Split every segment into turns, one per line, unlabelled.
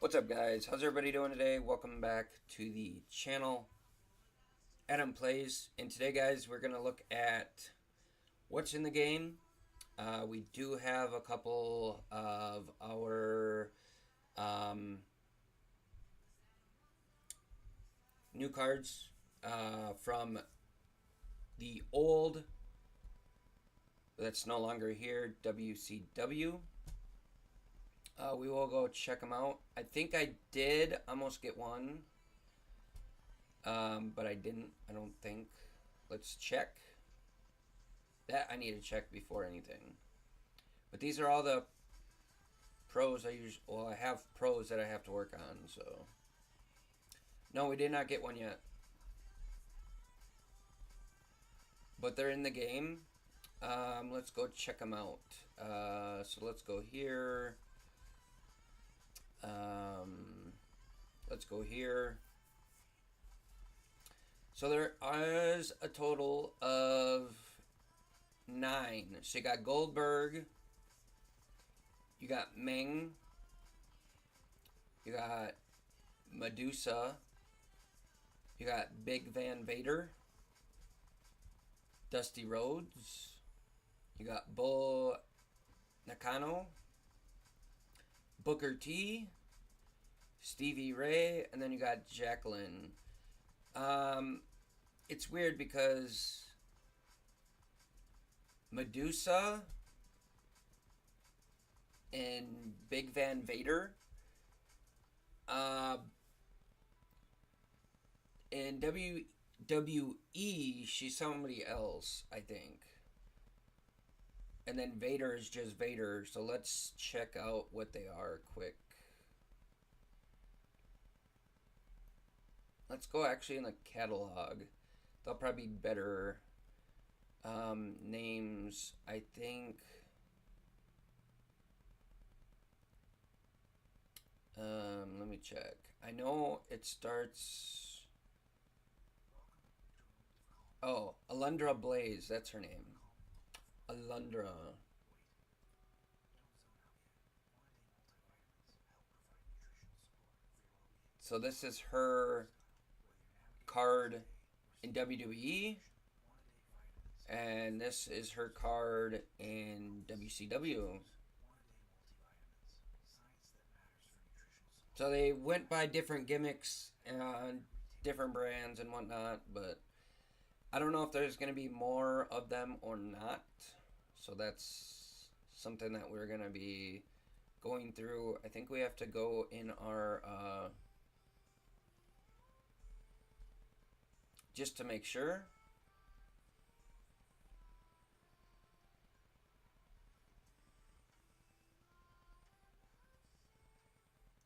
What's up, guys? How's everybody doing today? Welcome back to the channel, Adam Plays. And today, guys, we're going to look at what's in the game. We do have a couple of our new cards from the old, that's no longer here, WCW. We will go check them out. I think I did almost get one, but I didn't, I don't think. Let's check. That I need to check before anything. But these are all the pros I use. Well, I have pros that I have to work on, so. No, we did not get one yet. But they're in the game. Let's go check them out. So let's go here. Let's go here. So there is a total of 9. So you got Goldberg, you got Meng, you got Medusa, you got Big Van Vader, Dusty Rhodes, you got Bull Nakano, Booker T, Stevie Ray, and then you got Jacqueline. It's weird because Medusa and Big Van Vader in WWE, she's somebody else, I think. And then Vader is just Vader. So let's check out what they are quick. Let's go actually in the catalog. They'll probably be better names, I think. Let me check. I know it starts. Oh, Alundra Blaze. That's her name. Alundra. So this is her card in WWE, and this is her card in WCW. So they went by different gimmicks and different brands and whatnot, but I don't know if there's going to be more of them or not. So that's something that we're going to be going through. I think we have to go in our just to make sure.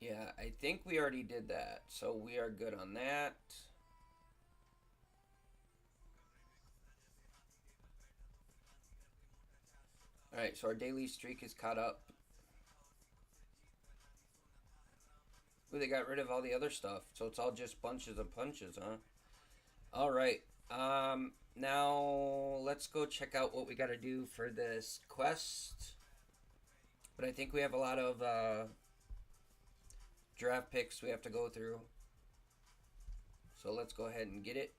Yeah, I think we already did that, so we are good on that. Alright, so our daily streak is caught up. Ooh, they got rid of all the other stuff, so it's all just bunches of punches, huh? Alright, now let's go check out what we gotta do for this quest. But I think we have a lot of draft picks we have to go through. So let's go ahead and get it.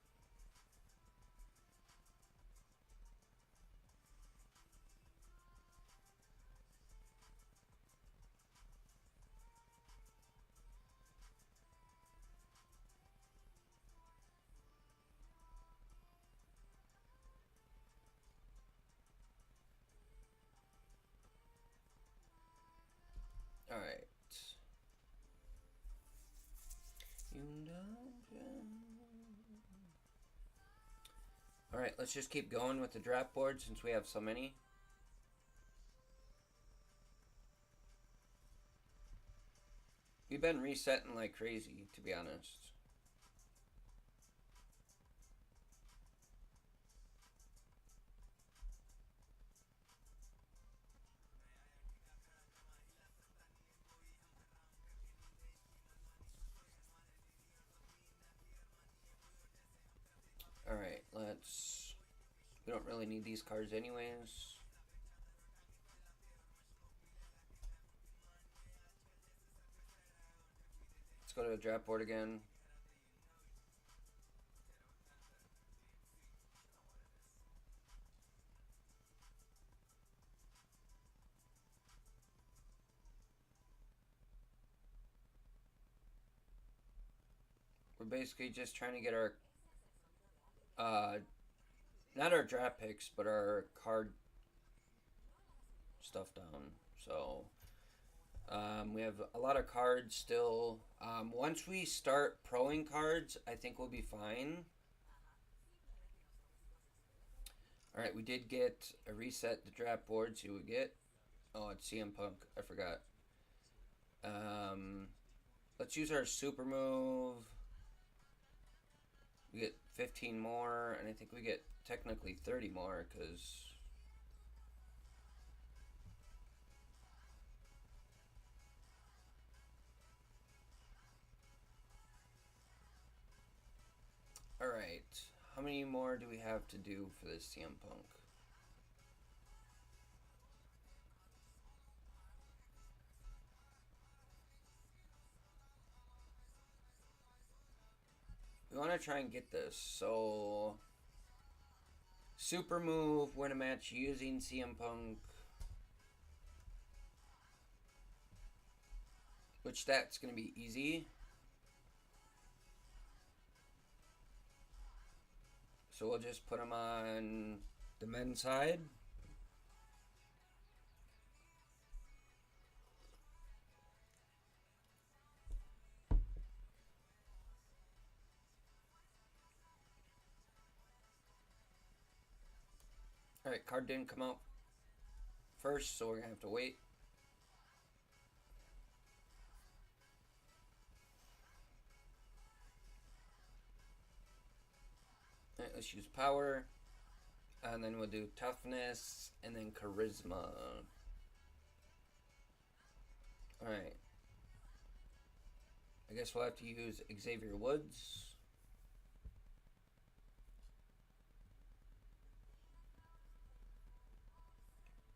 Alright. Alright, let's just keep going with the draft board since we have so many. We've been resetting like crazy, to be honest. Alright, let's... We don't really need these cards anyways. go to the draft board again. We're basically just trying to get our, uh, not our draft picks, but our card stuff down. So, we have a lot of cards still. Once we start proing cards, I think we'll be fine. All right, we did get a reset the draft board. See what we get. Oh, it's CM Punk. I forgot. Um, let's use our super move. We get 15 more, and I think we get technically 30 more because. Alright, how many more do we have to do for this CM Punk? We want to try and get this, so. Super move, win a match using CM Punk. Which that's going to be easy. So we'll just put him on the men's side. Alright, card didn't come out first, so we're going to have to wait. Alright, let's use power. And then we'll do toughness and then charisma. Alright. I guess we'll have to use Xavier Woods.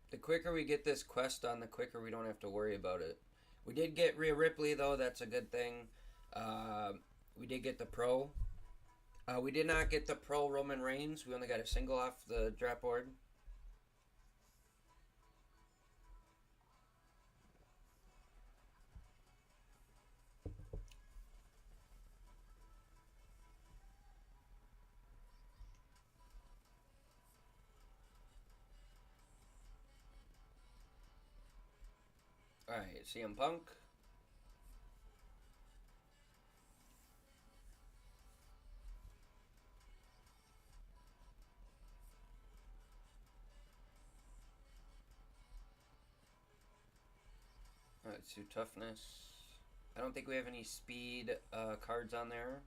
The quicker we get this quest done, the quicker we don't have to worry about it. We did get Rhea Ripley, though. That's a good thing. We did get the pro. We did not get the pro Roman Reigns. We only got a single off the draft board. Alright, CM Punk. Alright, let's do toughness. I don't think we have any speed cards on there.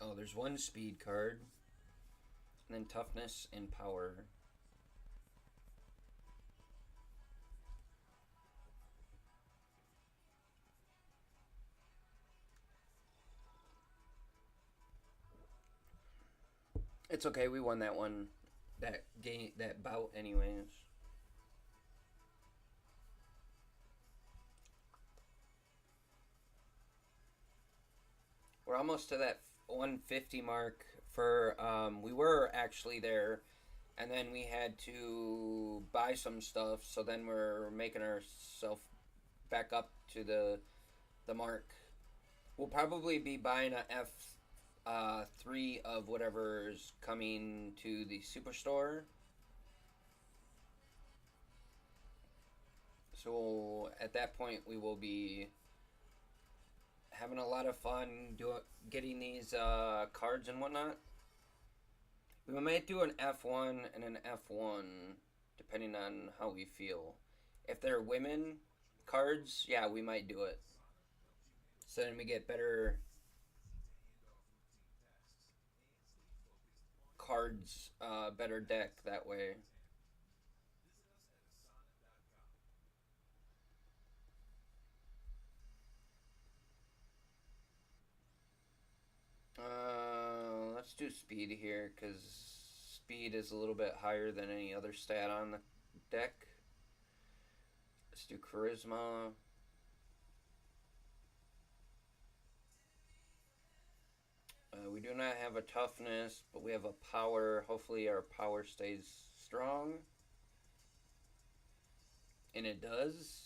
Oh, there's one speed card. And then toughness and power. It's okay, we won that one. That game, that bout anyways. We're almost to that 150 mark for we were actually there, and then we had to buy some stuff, so then we're making ourselves back up to the mark. We'll probably be buying a F3 of whatever's coming to the superstore. So at that point we will be having a lot of fun getting these cards and whatnot. We might do an F1 and an F1 depending on how we feel. If they're women cards, yeah, we might do it. So then we get better cards, better deck that way. Let's do speed here, because speed is a little bit higher than any other stat on the deck. Let's do charisma. We do not have a toughness, but we have a power. Hopefully our power stays strong. And it does.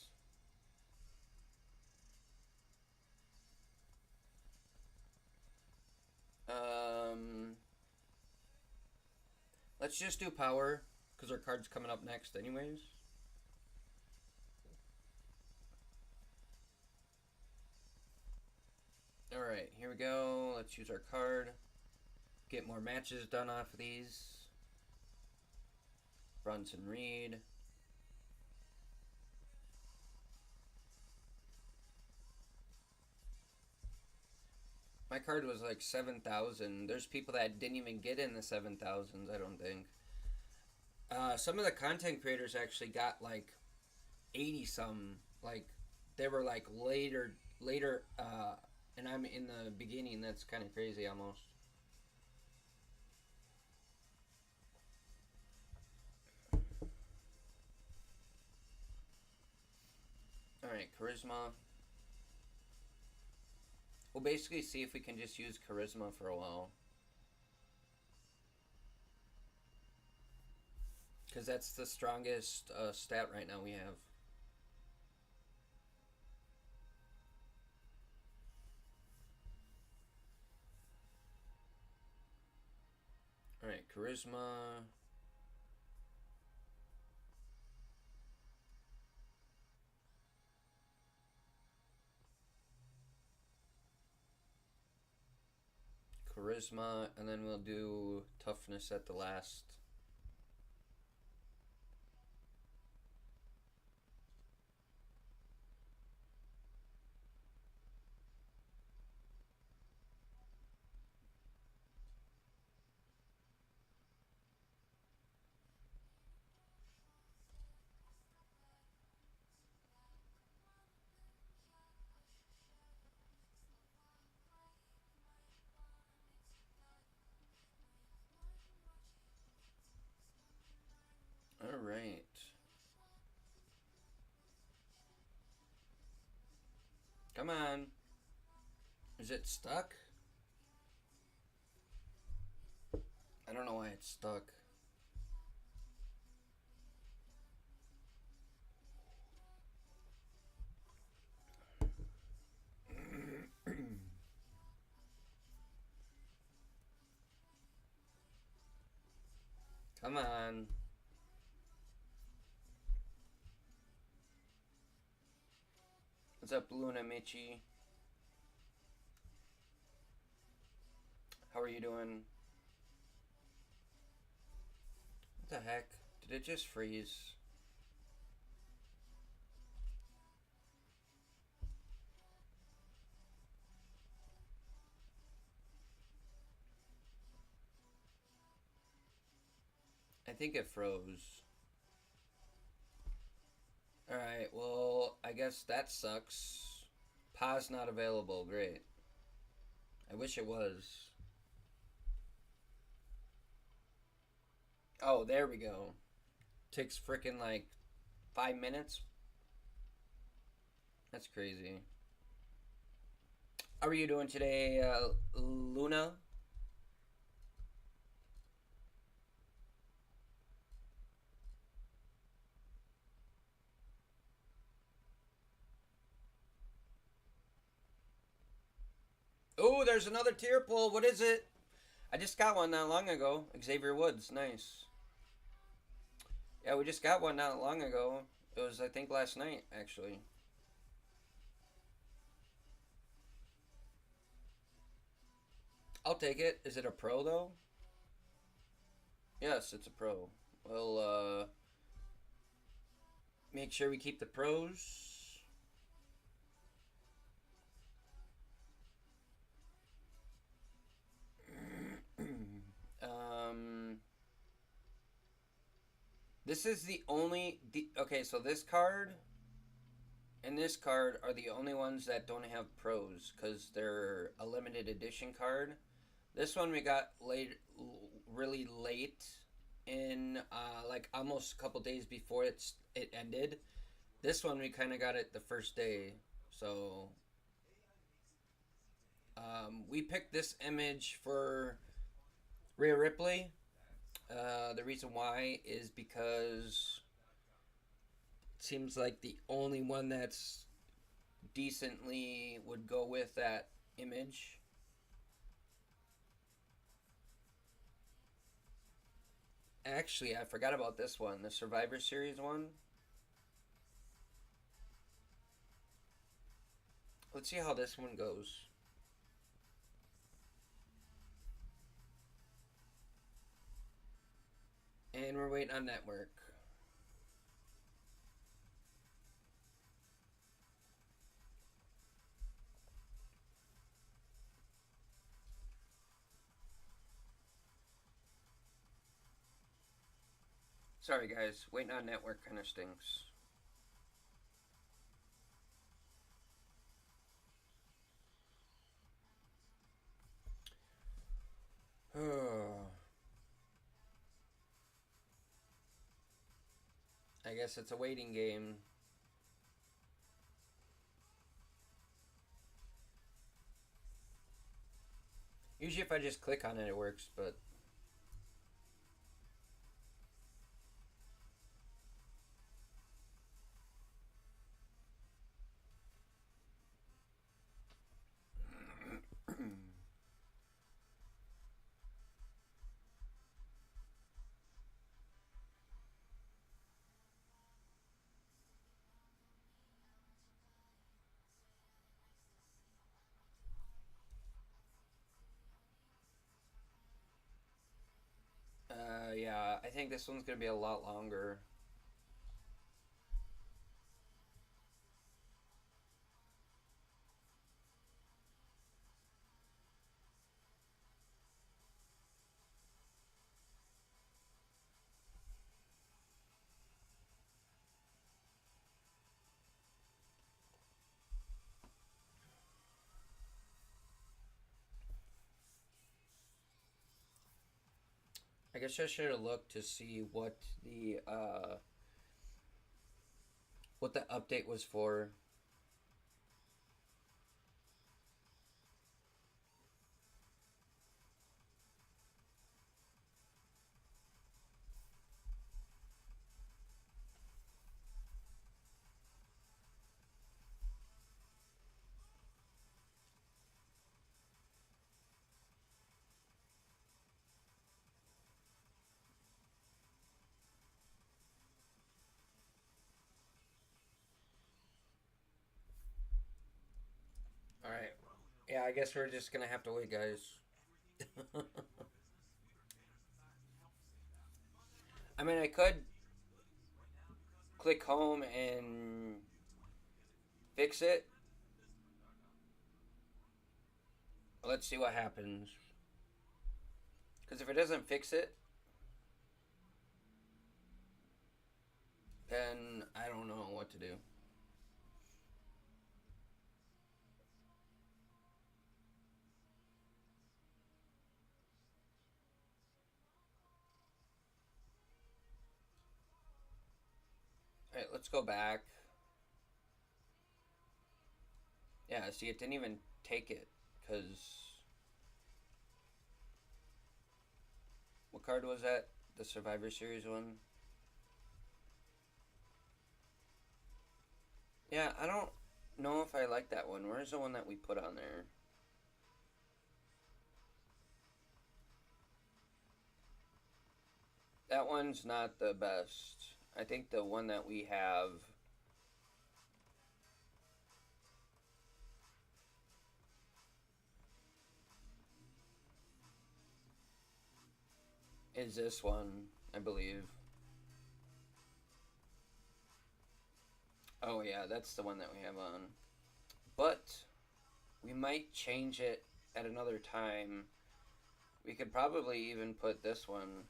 Let's just do power, because our card's coming up next anyways. Alright, here we go. Let's use our card. Get more matches done off of these. Brunson Reed. My card was like 7,000. There's people that didn't even get in the 7,000s, I don't think. Some of the content creators actually got like 80 some. Like, they were like later, and I'm in the beginning. That's kind of crazy almost. Alright, charisma. We'll basically see if we can just use charisma for a while. Because that's the strongest stat right now we have. Alright, charisma. Charisma, and then we'll do toughness at the last. Alright. Come on. Is it stuck? I don't know why it's stuck. Come on. What's up, Luna Michi? How are you doing? What the heck? Did it just freeze? I think it froze. Alright, well, I guess that sucks. Pause not available. Great. I wish it was. Oh, there we go. Takes frickin' like 5 minutes. That's crazy. How are you doing today, Luna? Oh, there's another tier pull. What is it? I just got one not long ago. Xavier Woods. Nice. Yeah, we just got one not long ago. It was, I think, last night, actually. I'll take it. Is it a pro, though? Yes, it's a pro. Well, make sure we keep the pros. This is the only... okay, so this card and this card are the only ones that don't have pros, because they're a limited edition card. This one we got late, really late, in like almost a couple days before it ended. This one we kind of got it the first day, so we picked this image for Rhea Ripley. The reason why is because it seems like the only one that's decently would go with that image. Actually, I forgot about this one, the Survivor Series one. Let's see how this one goes. And we're waiting on network. Sorry guys, waiting on network kind of stinks. I guess it's a waiting game. Usually if I just click on it, it works, but... yeah, I think this one's gonna be a lot longer. I guess I should have looked to see what the update was for. All right. Yeah, I guess we're just gonna have to wait, guys. I mean, I could click home and fix it. Let's see what happens. Because if it doesn't fix it, then I don't know what to do. All right, let's go back. Yeah, see, it didn't even take it. Because... What card was that? The Survivor Series one? Yeah, I don't know if I like that one. Where's the one that we put on there? That one's not the best. I think the one that we have is this one, I believe. Oh yeah, that's the one that we have on. But we might change it at another time. We could probably even put this one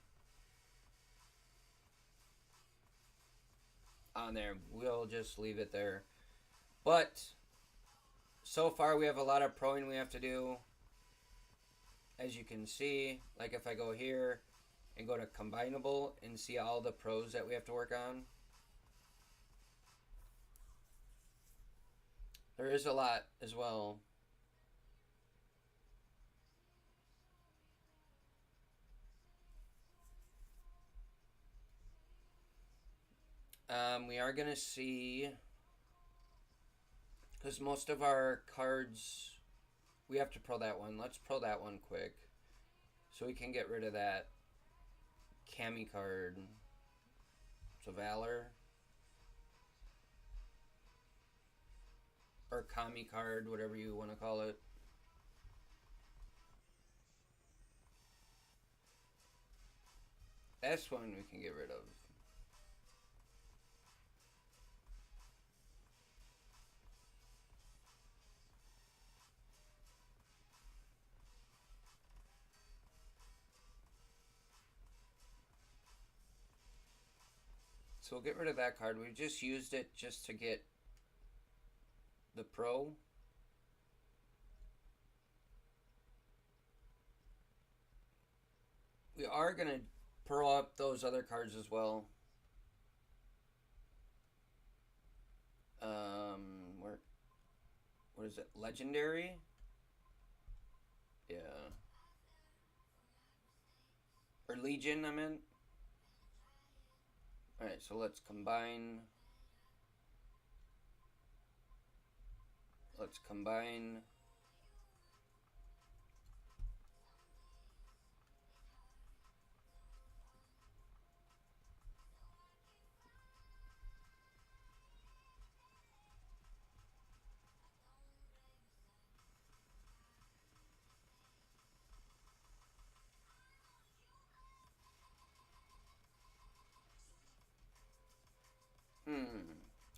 on there. We'll just leave it there. But so far we have a lot of proing we have to do. as you can see, like if I go here and go to combinable and see all the pros that we have to work on, there is a lot as well. We are going to see, because most of our cards, we have to pro that one. Let's pro that one quick so we can get rid of that Cami card. So Valor. Or Kami card, whatever you want to call it. That's one we can get rid of. So we'll get rid of that card. We just used it just to get the pro. We are going to pro up those other cards as well. Where? What is it? Legendary? Yeah. Or Legion, I meant. Alright, so let's combine. Let's combine.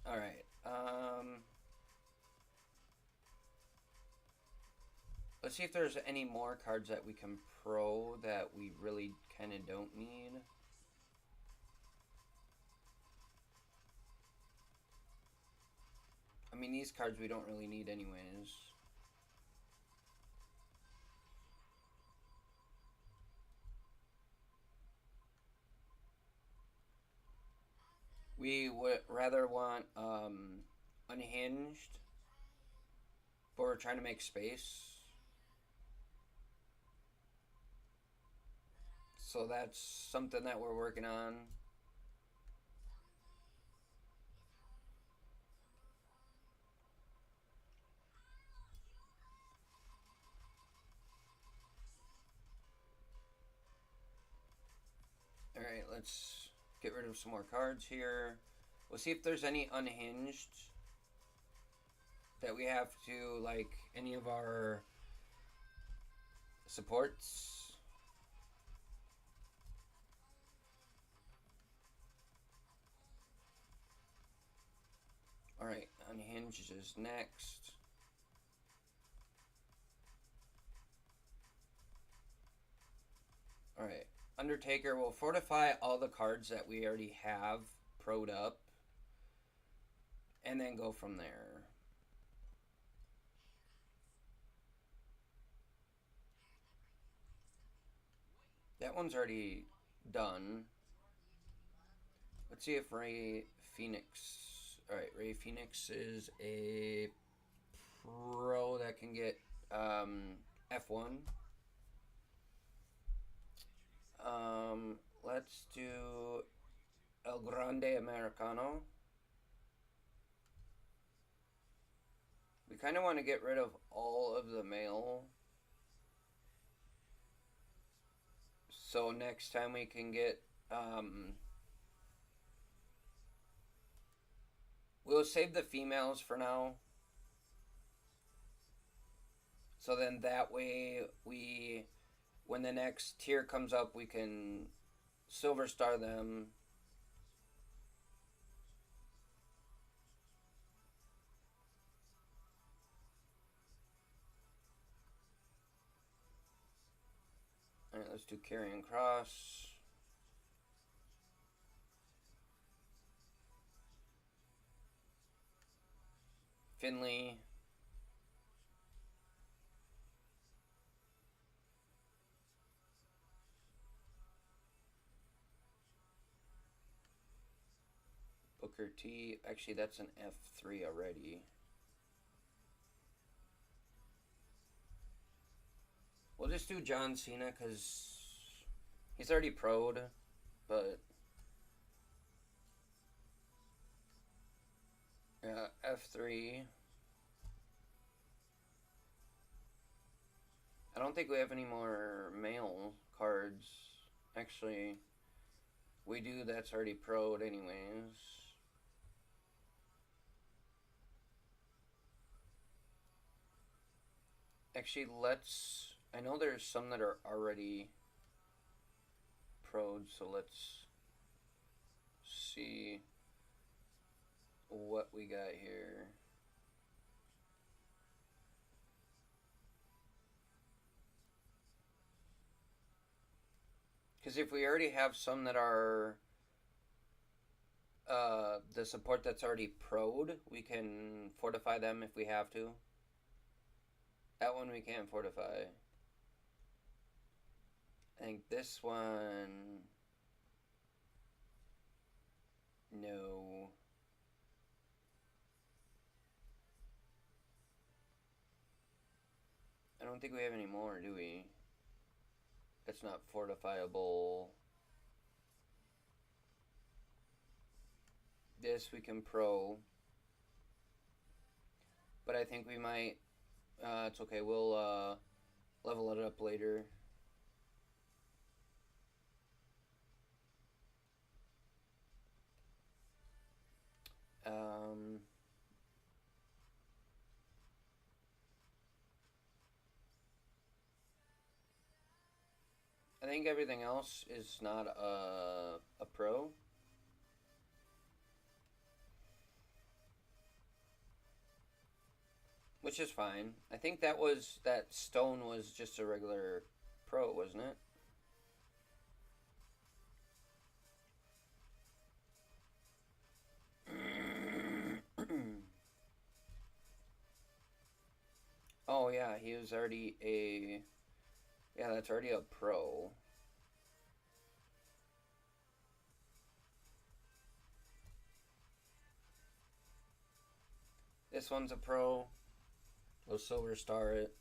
Alright. Let's see if there's any more cards that we can pro that we really kind of don't need. I mean, these cards we don't really need anyways. We would rather want Unhinged, but we're trying to make space. So that's something that we're working on. Alright, let's get rid of some more cards here. We'll see if there's any Unhinged that we have to, like, any of our supports. Alright, Unhinged is next. Alright, Undertaker will fortify all the cards that we already have pro'd up. And then go from there. That one's already done. Let's see if Ray Phoenix... Alright, Ray Phoenix is a pro that can get F1. Let's do El Grande Americano. We kind of want to get rid of all of the mail. So next time we can get... we'll save the females for now. So then that way we... When the next tier comes up, we can silver star them. Alright, let's do Carrying Cross. Finley. Booker T. Actually, that's an F3 already. We'll just do John Cena because he's already pro'd, but F3. I don't think we have any more male cards. Actually, we do. That's already pro'd anyways. Actually, let's... I know there's some that are already pro'd, so let's see what we got here. Because if we already have some that are the support that's already pro'd, we can fortify them if we have to. That one we can't fortify. I think this one... No. I don't think we have any more, do we? That's not fortifiable. This we can pro. But I think we might... it's okay, we'll level it up later. I think everything else is not a pro. Which is fine. I think that stone was just a regular pro, wasn't it? Oh yeah, he was already a... Yeah, that's already a pro. This one's a pro. We'll silver star it.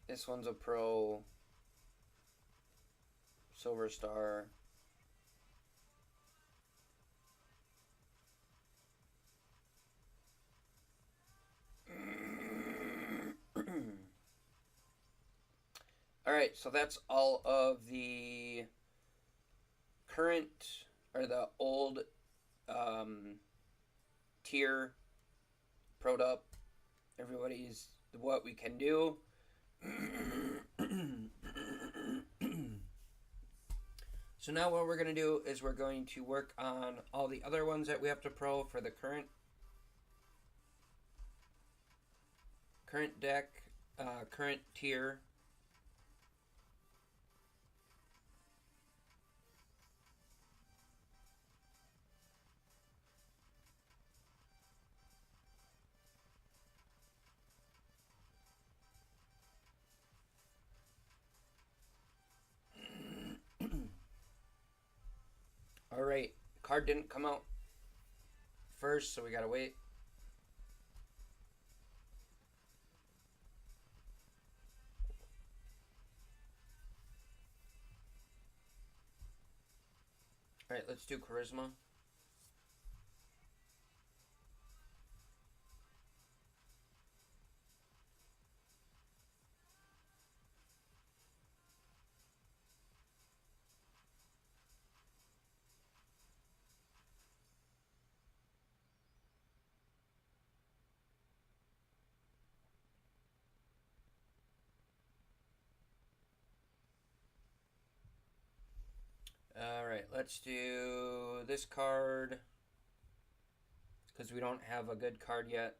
This one's a pro. Silver star. Alright, so that's all of the current, or the old tier pro'd up. Everybody's what we can do. So now what we're going to do is we're going to work on all the other ones that we have to pro for the current deck, current tier. Alright, card didn't come out first, so we gotta wait. Alright, let's do Charisma. Alright, let's do this card, because we don't have a good card yet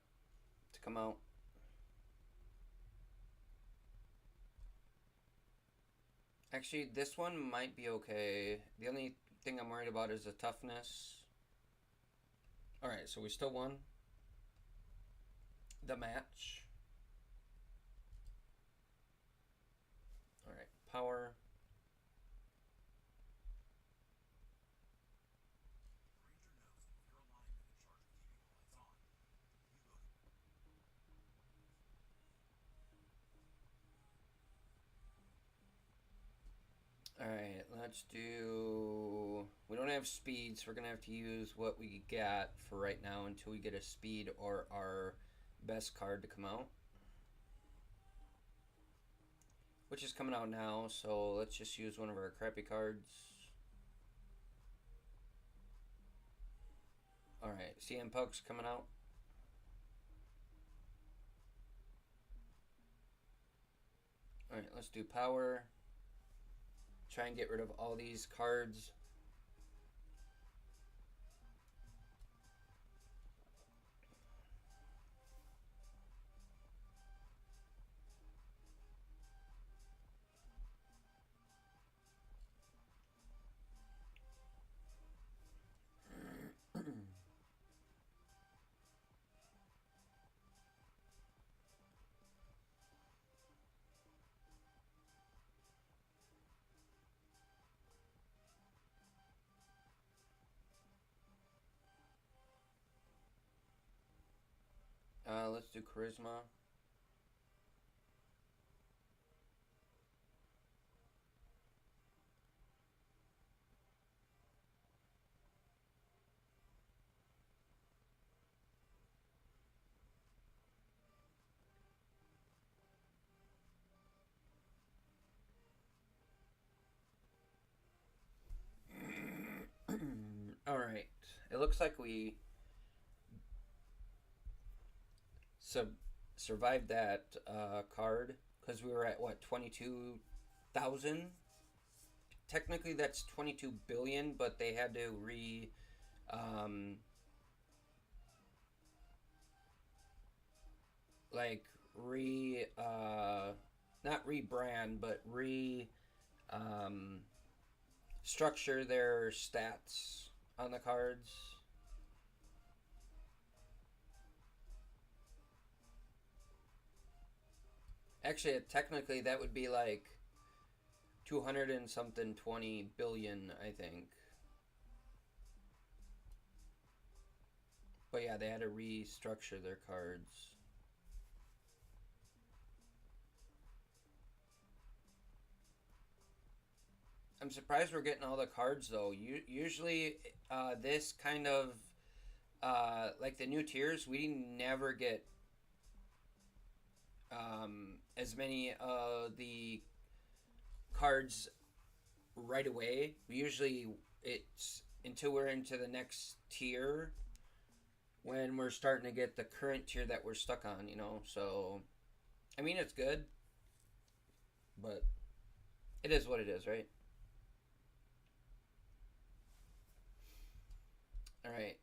to come out. Actually, this one might be okay. The only thing I'm worried about is the toughness. Alright, so we still won the match. Alright, power. Alright, let's do... We don't have speed, so we're going to have to use what we got for right now until we get a speed or our best card to come out. Which is coming out now, so let's just use one of our crappy cards. Alright, CM Punk's coming out. Alright, let's do power. Try and get rid of all these cards. Let's do charisma. Alright, it looks like we survived that card because we were at what, 22,000? Technically that's 22 billion, but they had to not rebrand, but structure their stats on the cards. Actually, technically, that would be like 200 and something 20 billion, I think. But yeah, they had to restructure their cards. I'm surprised we're getting all the cards though. Usually, this kind of like the new tiers, we never get as many of the cards right away. Usually, it's until we're into the next tier when we're starting to get the current tier that we're stuck on. You know, so I mean it's good, but it is what it is, right? Alright.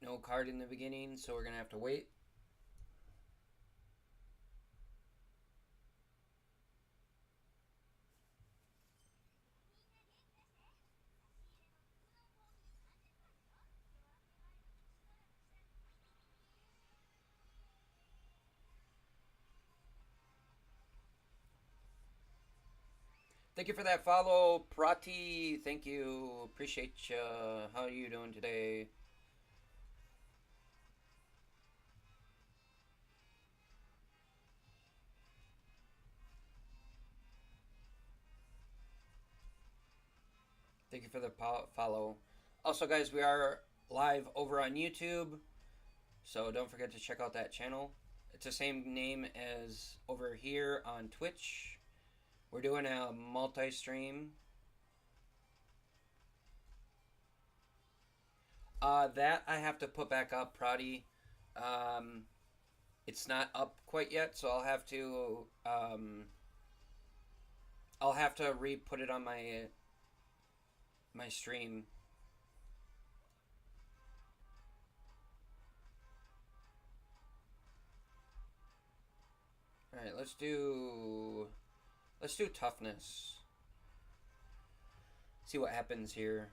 No card in the beginning, so we're going to have to wait. Thank you for that follow, Prati. Thank you. Appreciate you. How are you doing today? Thank you for the follow. Also, guys, we are live over on YouTube, so don't forget to check out that channel. It's the same name as over here on Twitch. We're doing a multi-stream. That I have to put back up, Prati. It's not up quite yet, so I'll have to re-put it on my stream. All right, let's do toughness. See what happens here.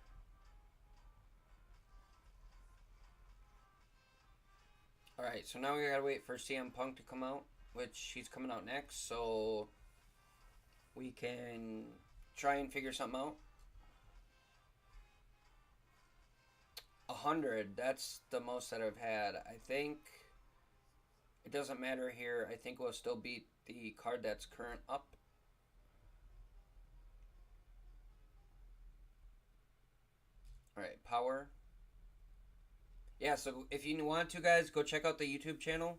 Alright, so now we gotta wait for CM Punk to come out, which he's coming out next, so we can try and figure something out. 100, that's the most that I've had. I think it doesn't matter here. I think we'll still beat the card that's current up. All right, power. Yeah, so if you want to, guys, go check out the YouTube channel.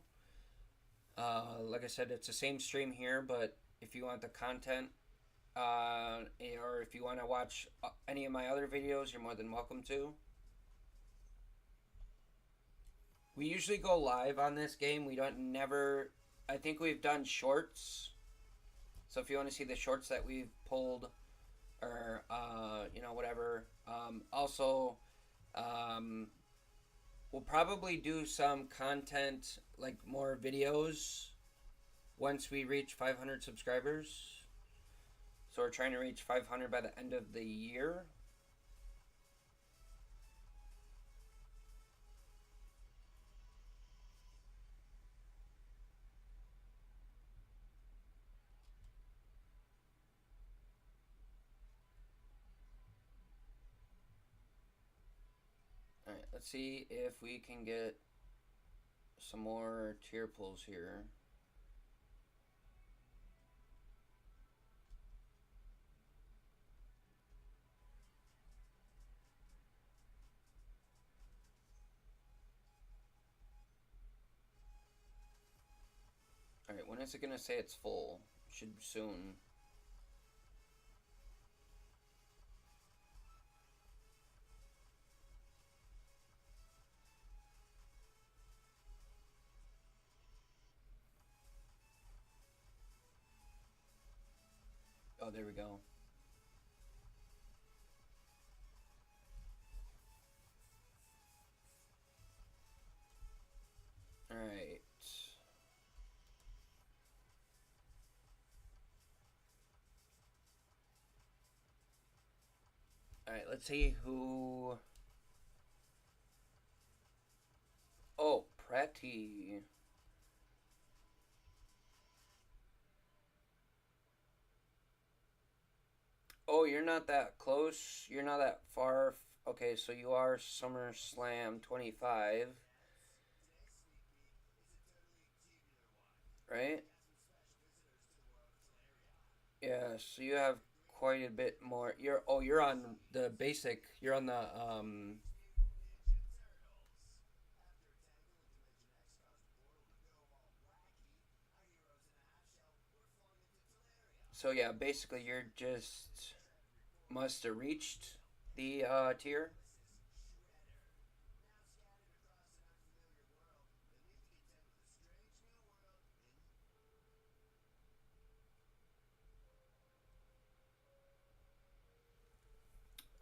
Like I said, it's the same stream here, but if you want the content, or if you want to watch any of my other videos, you're more than welcome to. We usually go live on this game. We don't never. I think we've done shorts. So if you want to see the shorts that we've pulled, or whatever. Also, um, we'll probably do some content, like more videos, once we reach 500 subscribers. So we're trying to reach 500 by the end of the year. Alright, let's see if we can get some more tier pulls here. Alright, when is it gonna say it's full? Should soon. Oh, there we go. Alright. Alright, let's see who... Oh, Pretty. Oh, you're not that close. You're not that far. Okay, so you are SummerSlam 25, right? Yeah, so you have quite a bit more. You're on the basic. You're on the So yeah, basically you're just must have reached the tier.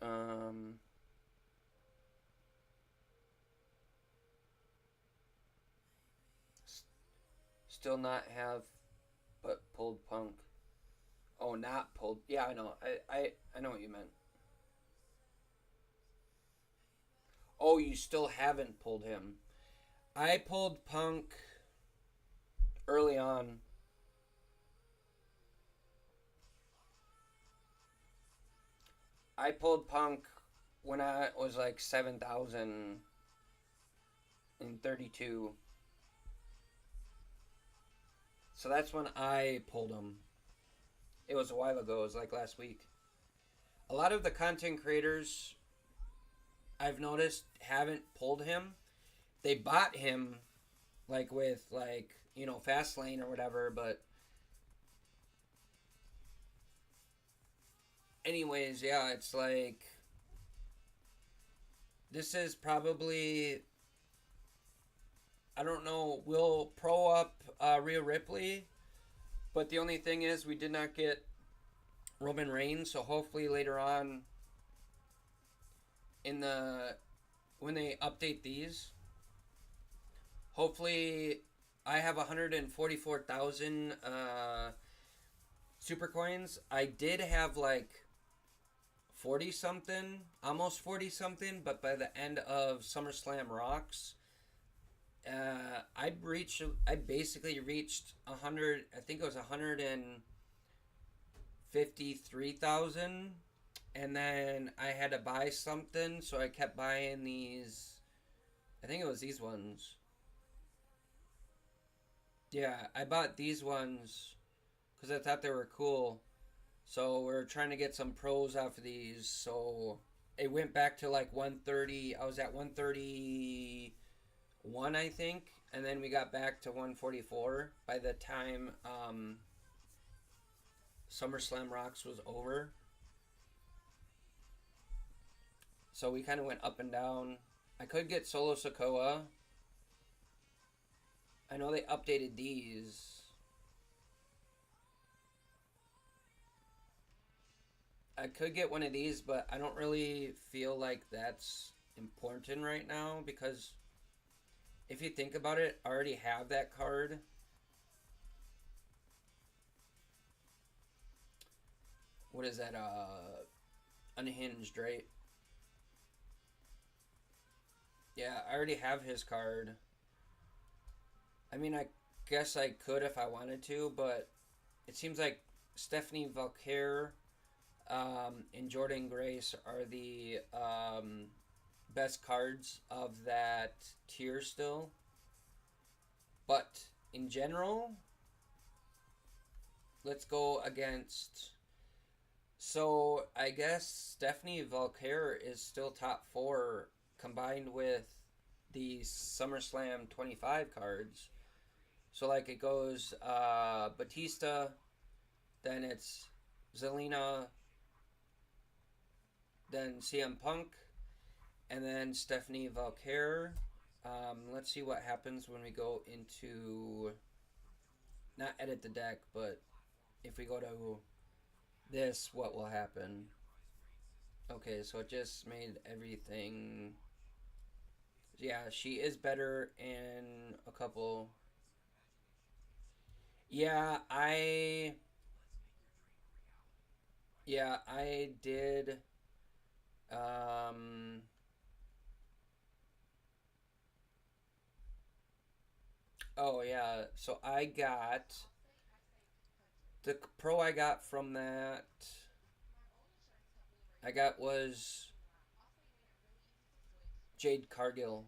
Um, Still not have, but pulled Punk. Oh, not pulled. Yeah, I know. I know what you meant. Oh, you still haven't pulled him. I pulled Punk early on. I pulled Punk when I was like 7,032. So that's when I pulled him. It was a while ago. It was like last week. A lot of the content creators I've noticed haven't pulled him. They bought him like with Fastlane or whatever, but anyways, yeah, it's like this is probably, I don't know, we'll pro up Rhea Ripley, but the only thing is we did not get Roman Reigns, so hopefully later on in the when they update these, hopefully I have 144,000 super coins. I did have like 40 something, almost 40 something, but by the end of SummerSlam Rocks, I basically reached 100. I think it was 153,000, and then I had to buy something, so I kept buying these. I think it was these ones. Yeah, I bought these ones because I thought they were cool. So we're trying to get some pros off of these. So it went back to like 130. I was at 131, I think, and then we got back to 144 by the time SummerSlam Rocks was over. So we kind of went up and down. I could get Solo Sokoa. I know they updated these. I could get one of these, but I don't really feel like that's important right now because if you think about it, I already have that card. What is that? Unhinged, right? Yeah, I already have his card. I mean, I guess I could if I wanted to, but it seems like Stephanie Valquer and Jordan Grace are the best cards of that tier still. But in general, let's go against. So I guess Stephanie Valquer is still top 4 combined with the SummerSlam 25 cards. So like it goes Batista, then it's Zelina, then CM Punk, and then Stephanie Valquer. Let's see what happens when we go into, not edit the deck, but if we go to this, what will happen? Okay, so it just made everything. Yeah, she is better in a couple. Yeah, I did. Um, oh yeah, so I got the pro I got from that. I got was Jade Cargill.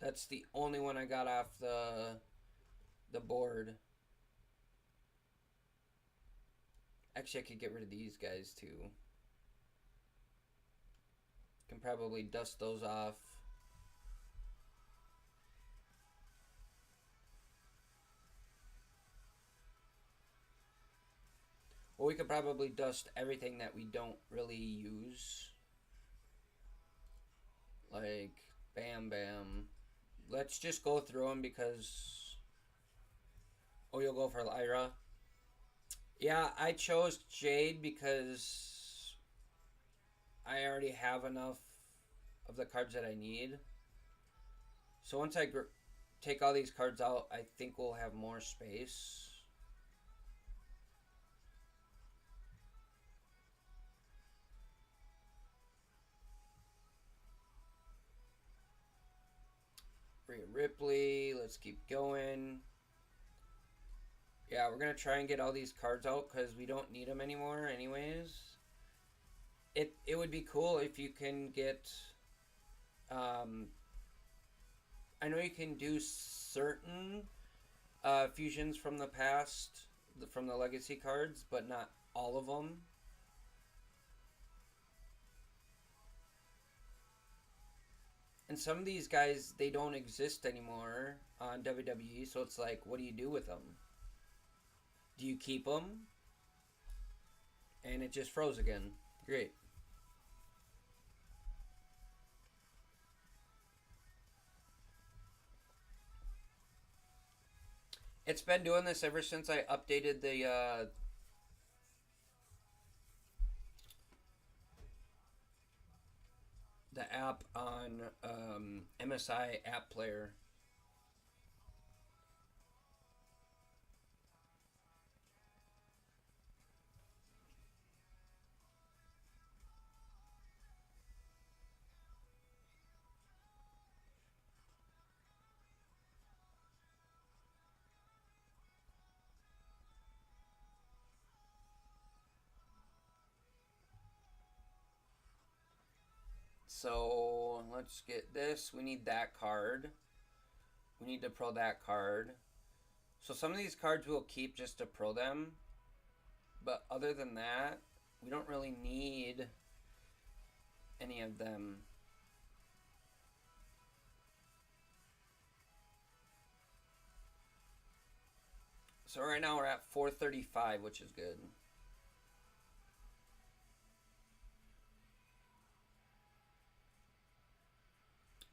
That's the only one I got off the board. Actually, I could get rid of these guys too. Can probably dust those off. Well, we could probably dust everything that we don't really use. Like, Bam Bam. Let's just go through them because... Oh, you'll go for Lyra? Yeah, I chose Jade because I already have enough of the cards that I need. So once I take all these cards out, I think we'll have more space. Rhea Ripley, let's keep going. Yeah, we're going to try and get all these cards out because we don't need them anymore anyways. It would be cool if you can get... I know you can do certain fusions from the past, from the legacy cards, but not all of them. And some of these guys, they don't exist anymore on WWE, so it's like, what do you do with them? Do you keep them? And it just froze again. Great. It's been doing this ever since I updated the app on MSI App Player. So let's get this. We need that card. We need to pro that card. So some of these cards we'll keep just to pro them. But other than that, we don't really need any of them. So right now we're at 435, which is good.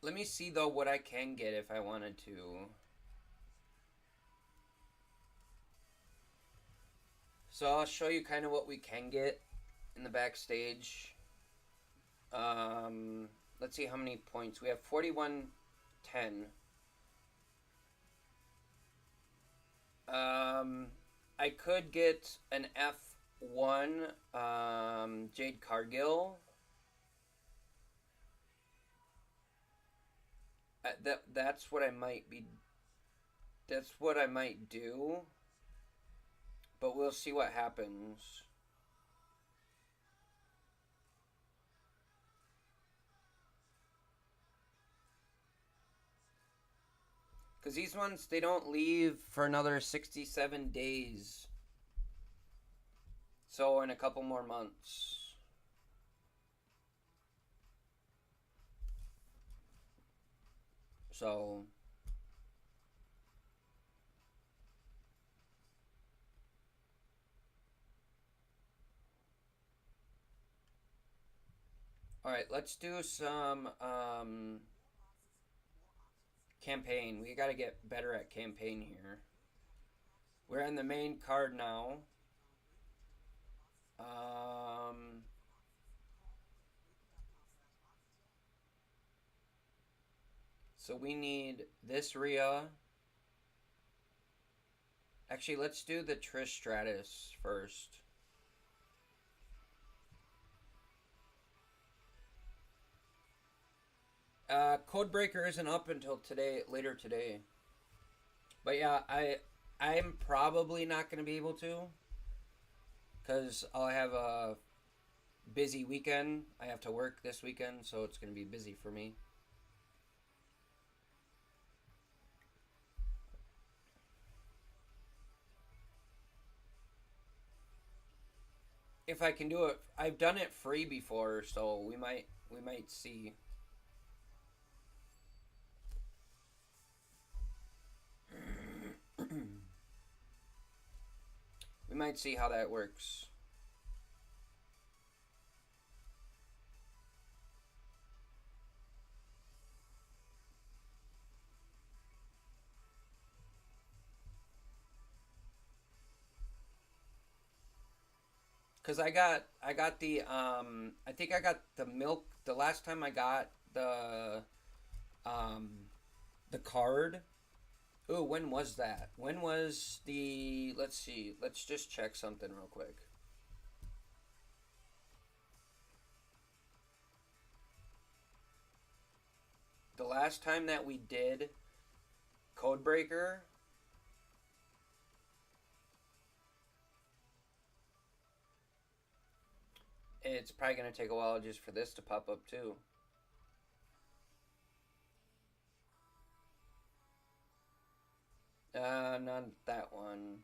Let me see though what I can get if I wanted to. So I'll show you kind of what we can get in the backstage. Let's see how many points. We have 4110. I could get an F1 Jade Cargill. That's what I might be. That's what I might do. But we'll see what happens. Because these ones, they don't leave for another 67 days. So in a couple more months. So alright, let's do some campaign. We gotta get better at campaign here. We're in the main card now. So we need this Rhea. Actually, let's do the Trish Stratus first. Codebreaker isn't up until today, later today. But yeah, I'm probably not going to be able to. Because I'll have a busy weekend. I have to work this weekend, so it's going to be busy for me. If I can do it, I've done it free before, so we might see. We might see how that works. Cause I got the I think I got the milk the last time I got the card. Ooh, when was that? When was the, let's see, let's just check something real quick. The last time that we did Codebreaker, it's probably going to take a while just for this to pop up too. Not that one.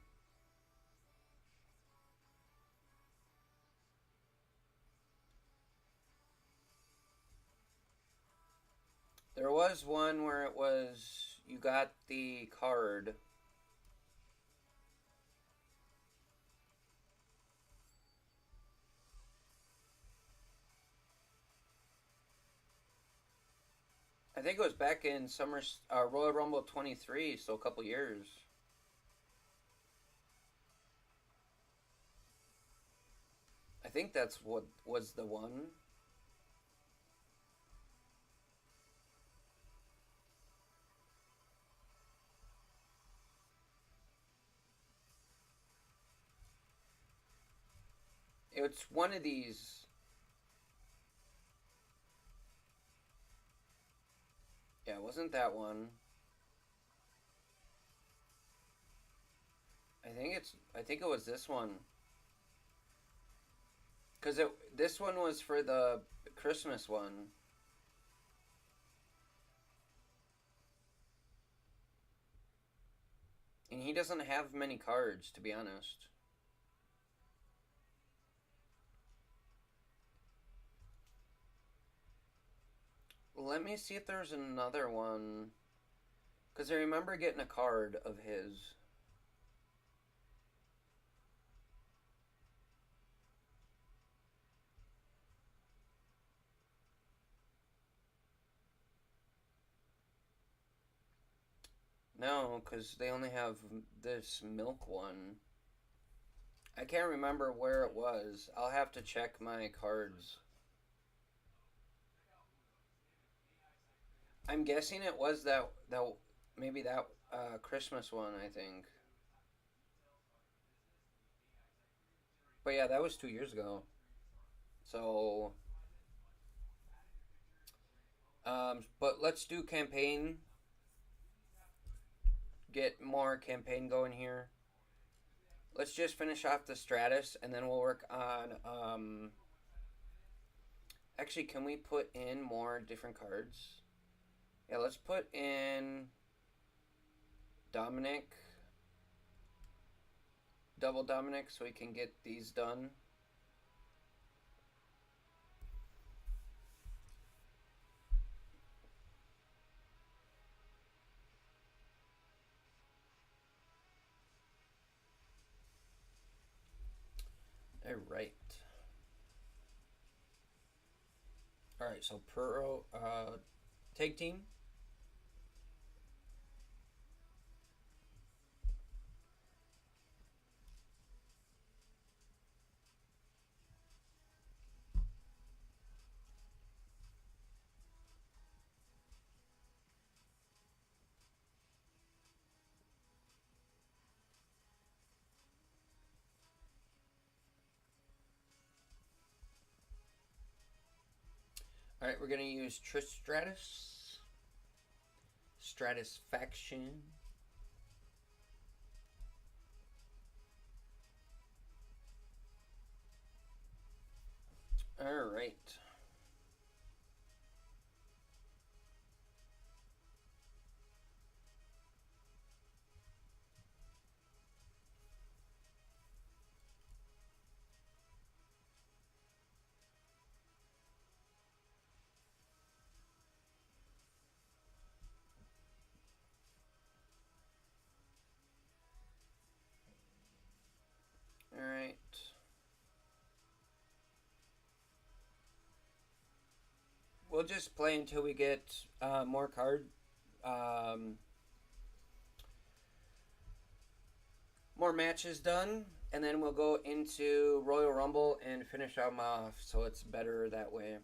There was one where it was, you got the card. I think it was back in Royal Rumble 23, so a couple years. I think that's what was the one. It's one of these. Yeah, it wasn't that one. I think it was this one. Cause this one was for the Christmas one. And he doesn't have many cards, to be honest. Let me see if there's another one. Because I remember getting a card of his. No, because they only have this milk one. I can't remember where it was. I'll have to check my cards. I'm guessing it was that maybe that Christmas one. I think. But yeah, that was 2 years ago. So, but let's do campaign. Get more campaign going here. Let's just finish off the Stratus, and then we'll work on. Actually, can we put in more different cards? Yeah, let's put in Dominic, double Dominic, so we can get these done. All right. All right. So pro tag team. All right, we're gonna use Tristratus, Stratus faction. All right. All right. We'll just play until we get more um, more matches done, and then we'll go into Royal Rumble and finish them off. So it's better that way.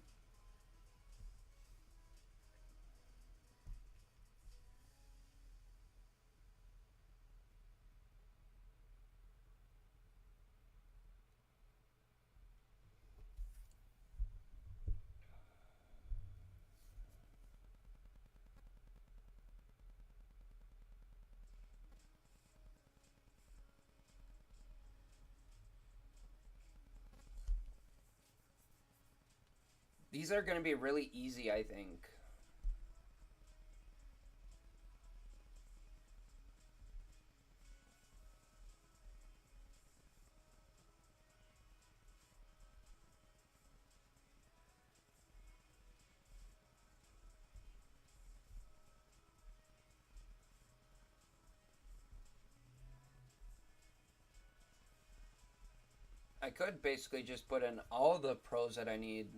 These are going to be really easy, I think. I could basically just put in all the pros that I need.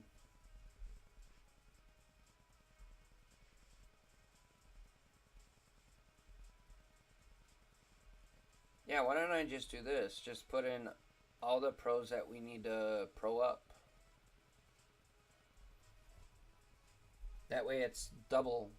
Yeah, why don't I just do this? Just put in all the pros that we need to pro up. That way it's double.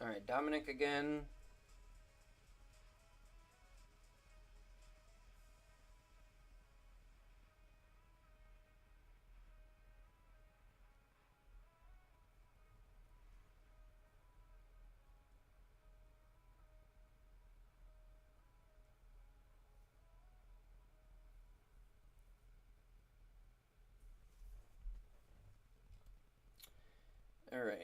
All right, Dominic again. All right.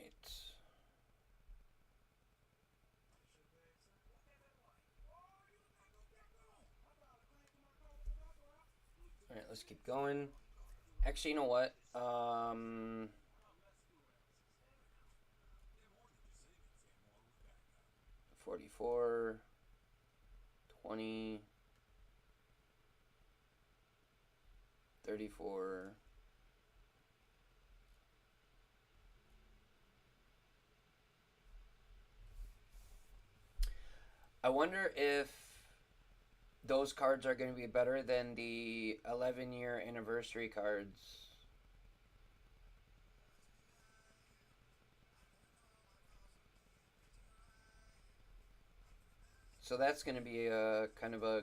All right, let's keep going. Actually, you know what? 44, 20, 34. I wonder if those cards are going to be better than the 11-year anniversary cards. So that's going to be a kind of a.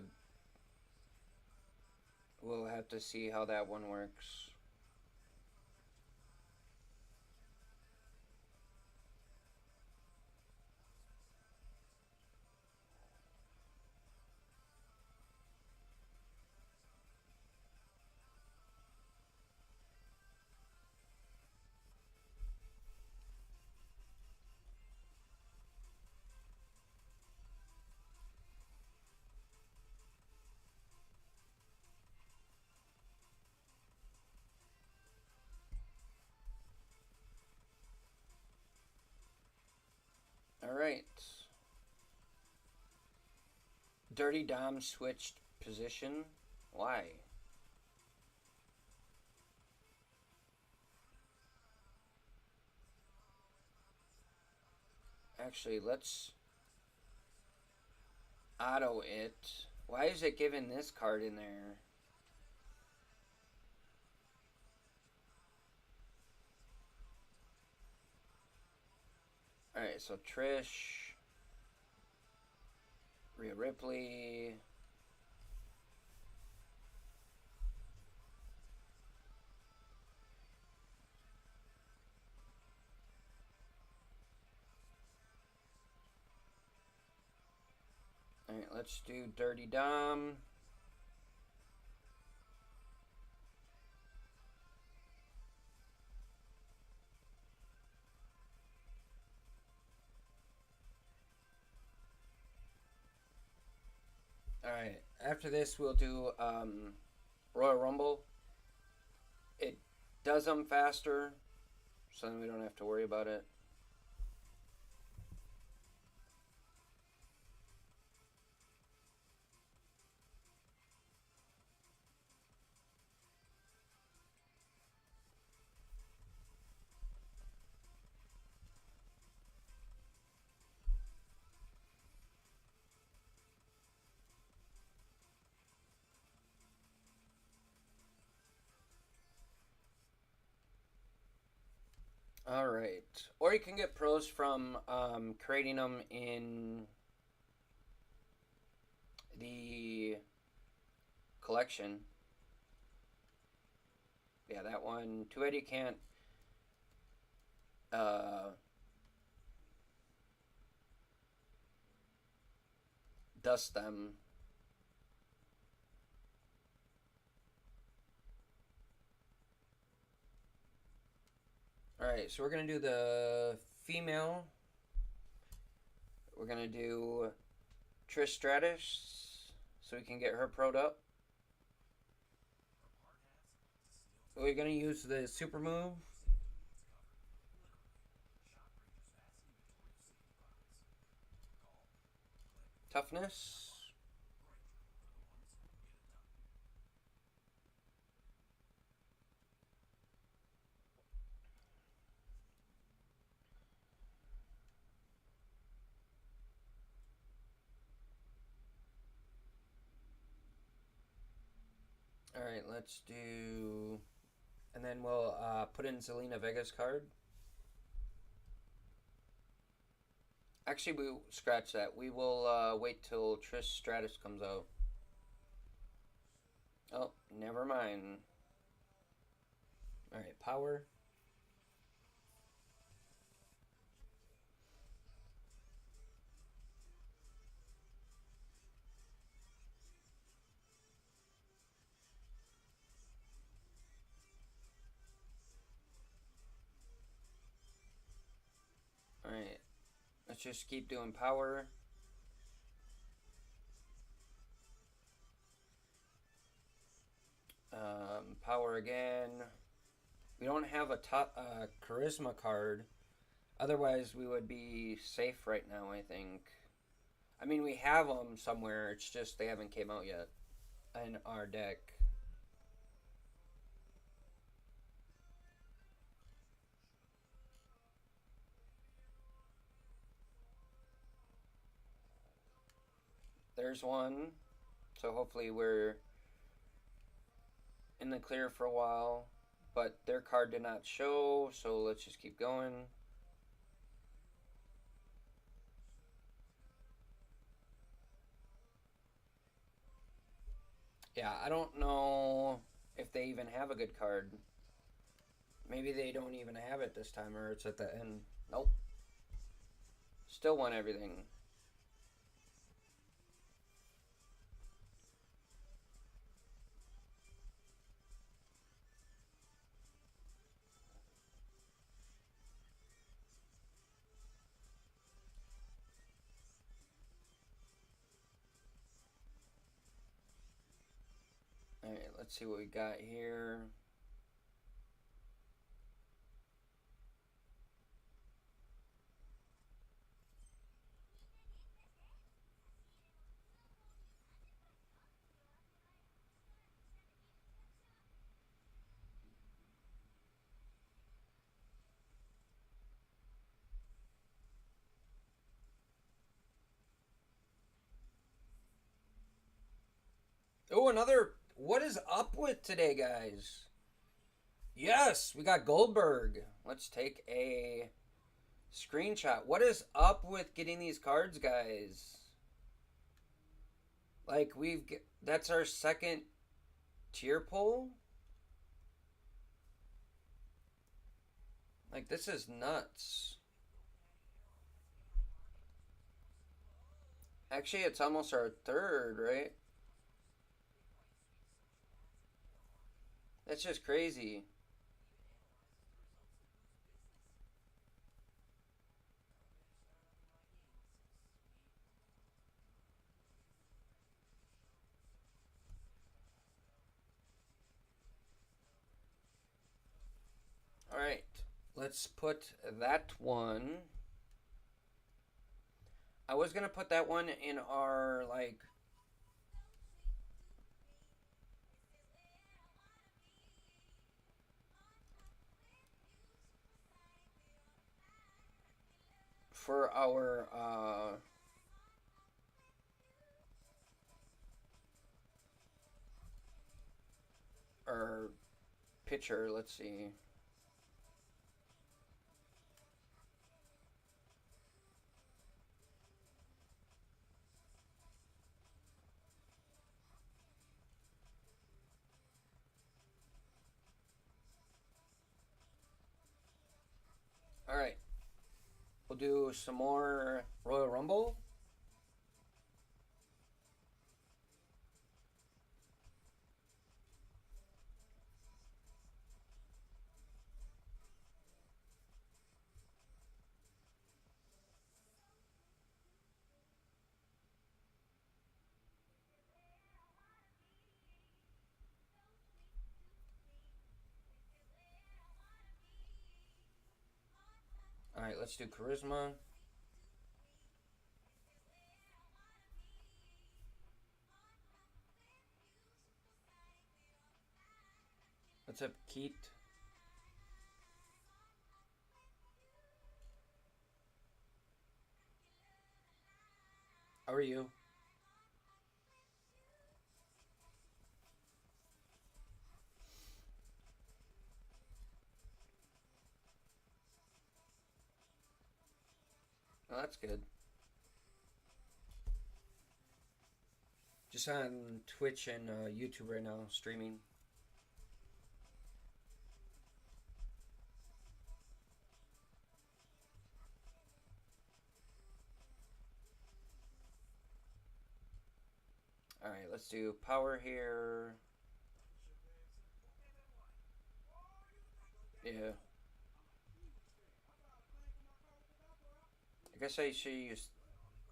We'll have to see how that one works. All right. Dirty Dom switched position. Why? Actually, let's auto it. Why is it giving this card in there? Alright, so Trish, Rhea Ripley. Alright, let's do Dirty Dom. Alright, after this we'll do Royal Rumble. It does them faster, so then we don't have to worry about it. Alright. Or you can get pros from creating them in the collection. Yeah, that one. Too bad you can't dust them. Alright, so we're going to do the female. We're going to do Trish Stratus so we can get her pro'd up. We're going to use the super move. Toughness. Alright, let's do... And then we'll put in Zelina Vega's card. Actually, we'll scratch that. We will wait till Trish Stratus comes out. Oh, never mind. Alright, power. just keep doing power. Power again. We don't have a charisma card. Otherwise, we would be safe right now, I think. I mean, we have them somewhere. It's just they haven't came out yet in our deck. There's one. So hopefully we're in the clear for a while. But their card did not show, so let's just keep going. Yeah, I don't know if they even have a good card. Maybe they don't even have it this time, or it's at the end. Nope. Still won everything. Alright, let's see what we got here. Oh, another. What is up with today, guys? Yes, we got Goldberg. Let's take a screenshot. What is up with getting these cards, guys? Like, that's our second tier pull? Like, this is nuts. Actually, it's almost our third, right? That's just crazy. Alright, let's put that one. I was gonna put that one in our, like, for our pitcher. Let's see. All right, we'll do some more Royal Rumble. All right, let's do Charisma. What's up, Keith? How are you? Oh, that's good. Just on Twitch and YouTube right now, streaming. All right, let's do power here. Yeah. I guess I should use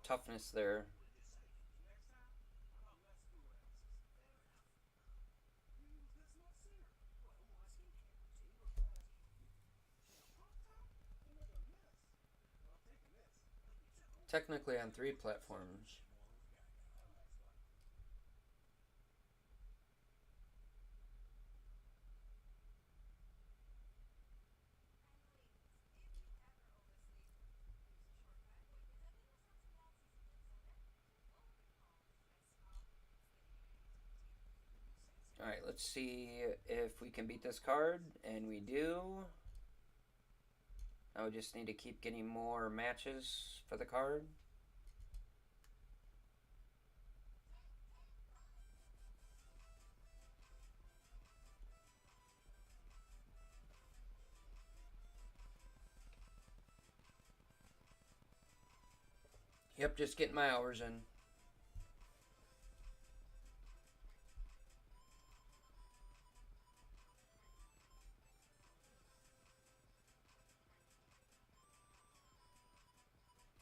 toughness there. Technically on 3 platforms. Alright, let's see if we can beat this card, and we do. Now we just need to keep getting more matches for the card. Yep, just getting my hours in.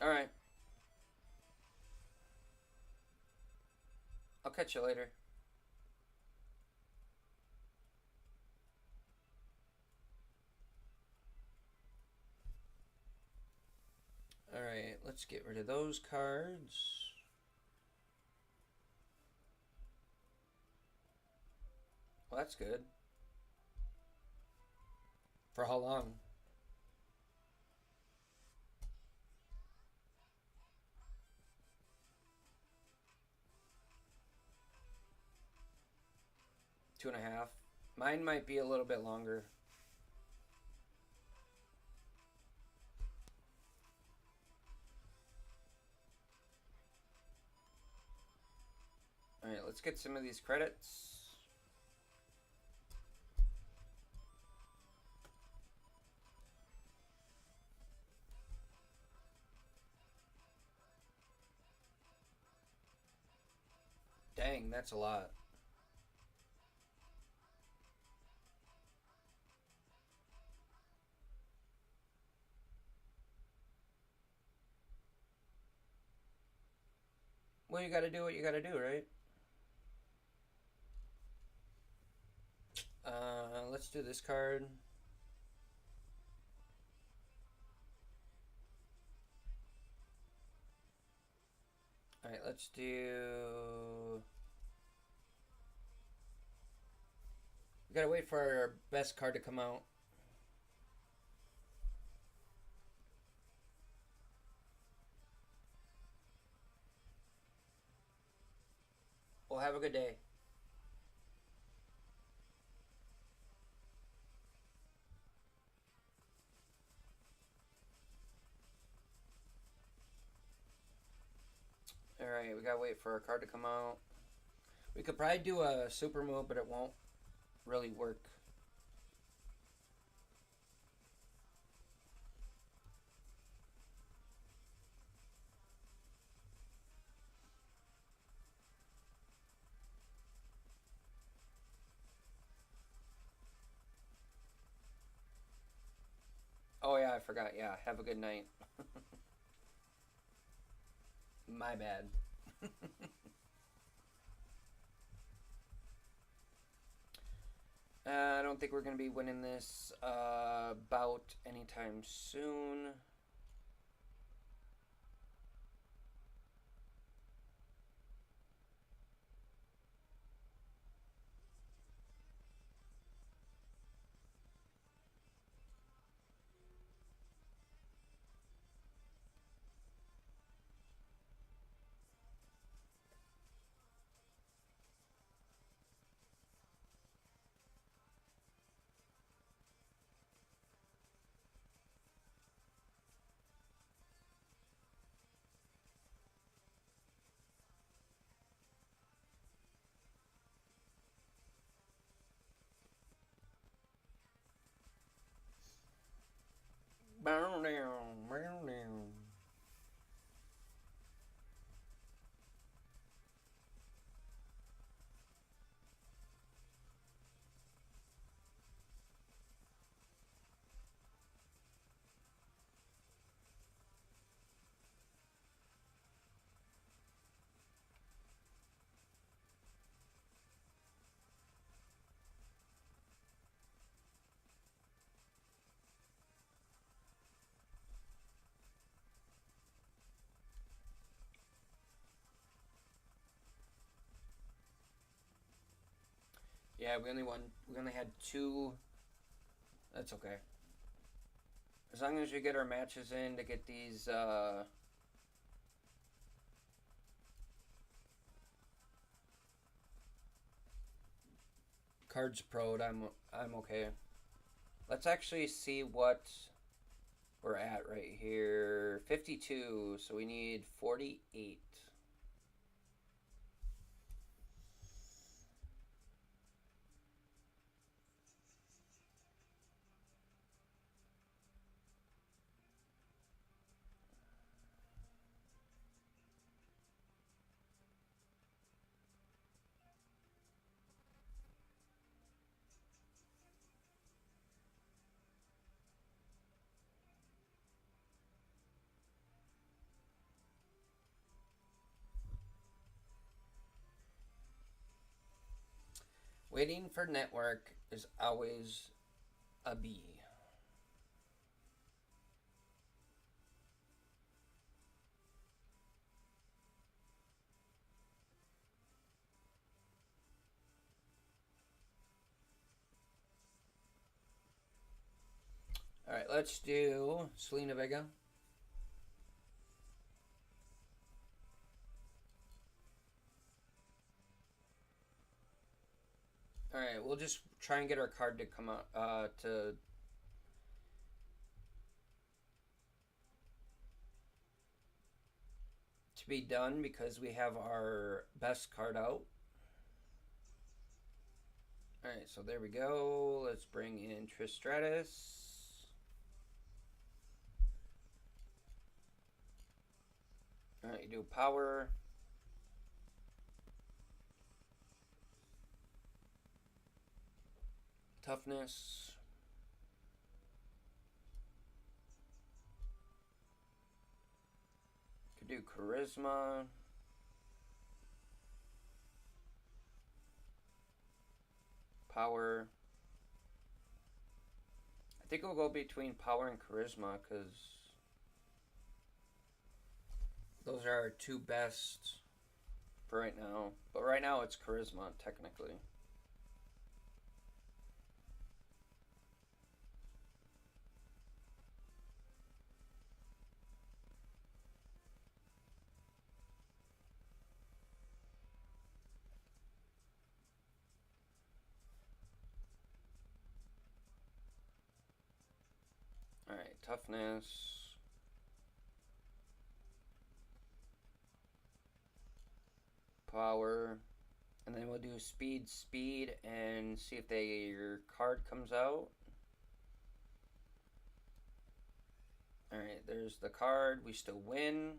Alright. I'll catch you later. Alright, let's get rid of those cards. Well, that's good. For how long? Two and a half. Mine might be a little bit longer. Alright, let's get some of these credits. Dang, that's a lot. Well, you gotta do what you gotta do, right? Let's do this card. Alright, let's do... We gotta wait for our best card to come out. Well, have a good day. Alright, we gotta wait for our card to come out. We could probably do a super move, but it won't really work. Oh yeah, I forgot. Yeah, have a good night. My bad. I don't think we're going to be winning this bout anytime soon. Yeah, we only had two. That's okay. As long as we get our matches in to get these cards pro'd, I'm okay. Let's actually see what we're at right here. 52, so we need 48. Waiting for network is always a B. All right, let's do Selena Vega. All right, we'll just try and get our card to come out to be done because we have our best card out. All right, so there we go. Let's bring in Tristratus. All right, you do power. Toughness. Could do charisma. Power. I think we'll go between power and charisma because those are our two best for right now. But right now it's charisma, technically. Alright, toughness. Power. And then we'll do speed, and see if your card comes out. Alright, there's the card. We still win.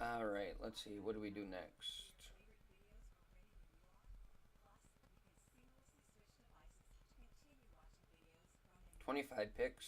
Alright, let's see. What do we do next? 25 picks.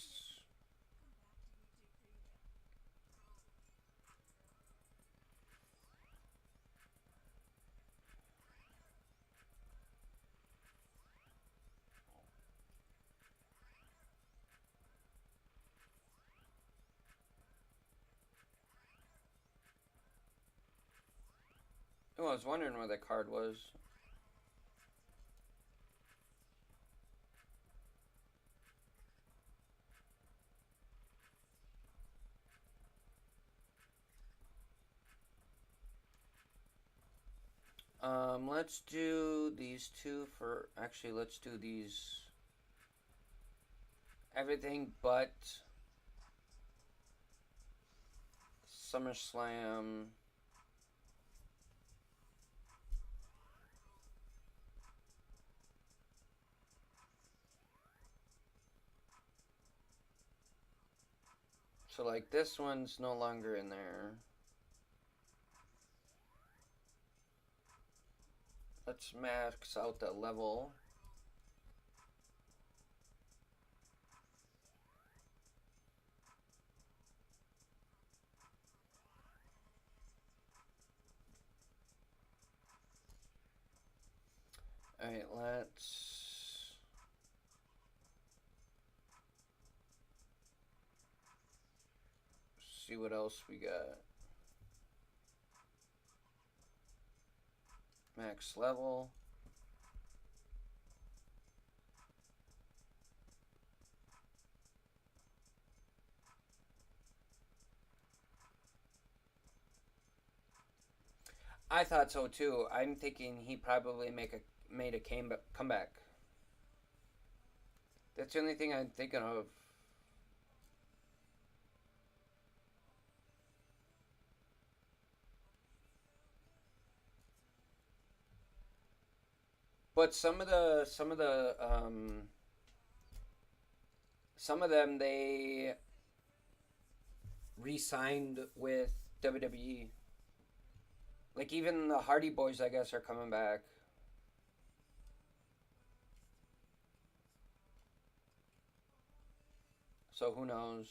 Oh, I was wondering where that card was. Let's do these two for... Actually, let's do these... Everything but... SummerSlam... So, like, this one's no longer in there. Let's max out that level. Alright, let's see what else we got. Max level. I thought so too. I'm thinking he probably made a comeback. That's the only thing I'm thinking of. But some of them they re-signed with WWE. Like even the Hardy Boys, I guess, are coming back. So who knows?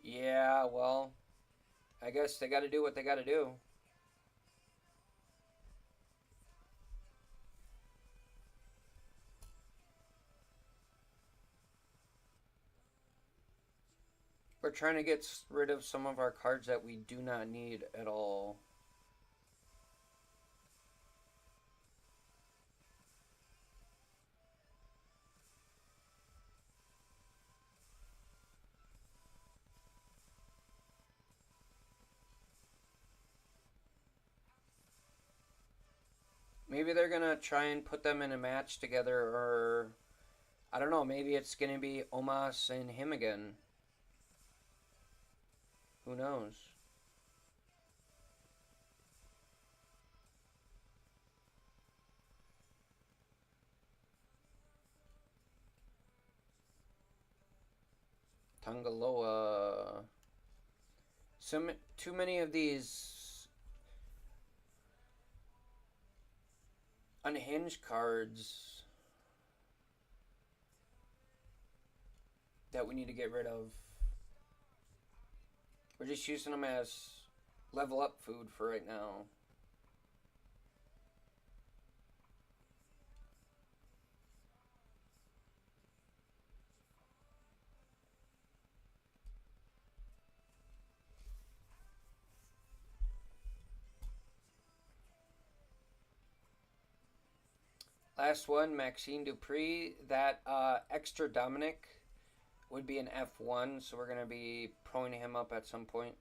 Yeah, well, I guess they got to do what they got to do. We're trying to get rid of some of our cards that we do not need at all. Maybe they're gonna try and put them in a match together, or I don't know. Maybe it's gonna be Omos and him again. Who knows? Tangaloa. Too many of these unhinged cards that we need to get rid of. We're just using them as level up food for right now. Last one, Maxine Dupree. That extra Dominic would be an F1, so we're going to be proing him up at some point.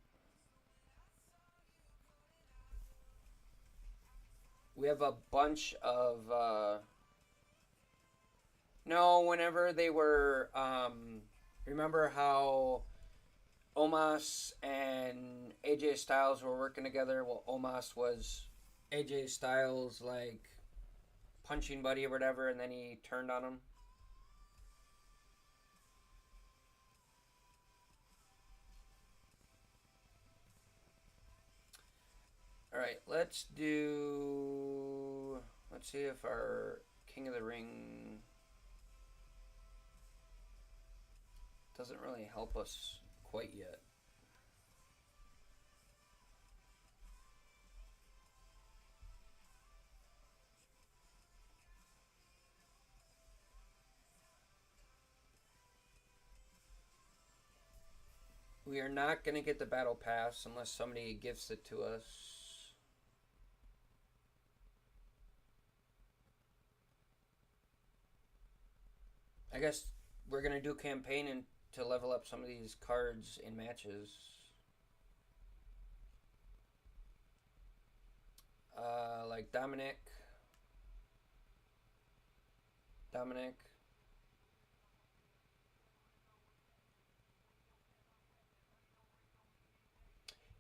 We have a bunch of... no, whenever they were... remember how Omos and AJ Styles were working together? Well, Omos was AJ Styles, like, punching buddy or whatever, and then he turned on him. Alright, let's do... Let's see if our King of the Ring doesn't really help us quite yet. We are not going to get the Battle Pass unless somebody gifts it to us. I guess we're going to do campaign and to level up some of these cards in matches. Like Dominic.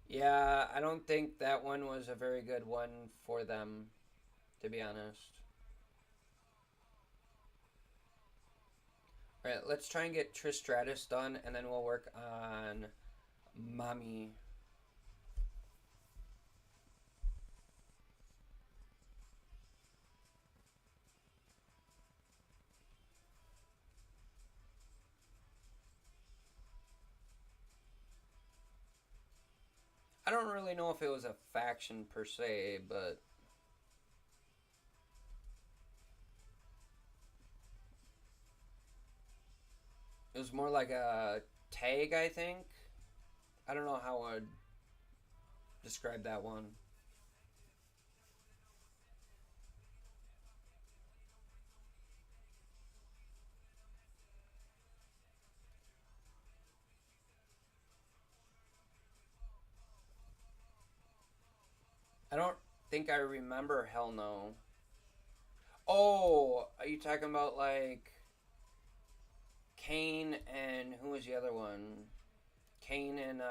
Yeah, I don't think that one was a very good one for them, to be honest. All right, let's try and get Tristratus done, and then we'll work on Mommy. I don't really know if it was a faction per se, but it was more like a tag, I think. I don't know how I'd describe that one. I don't think I remember Hell No. Oh, are you talking about like Kane and who was the other one? Kane and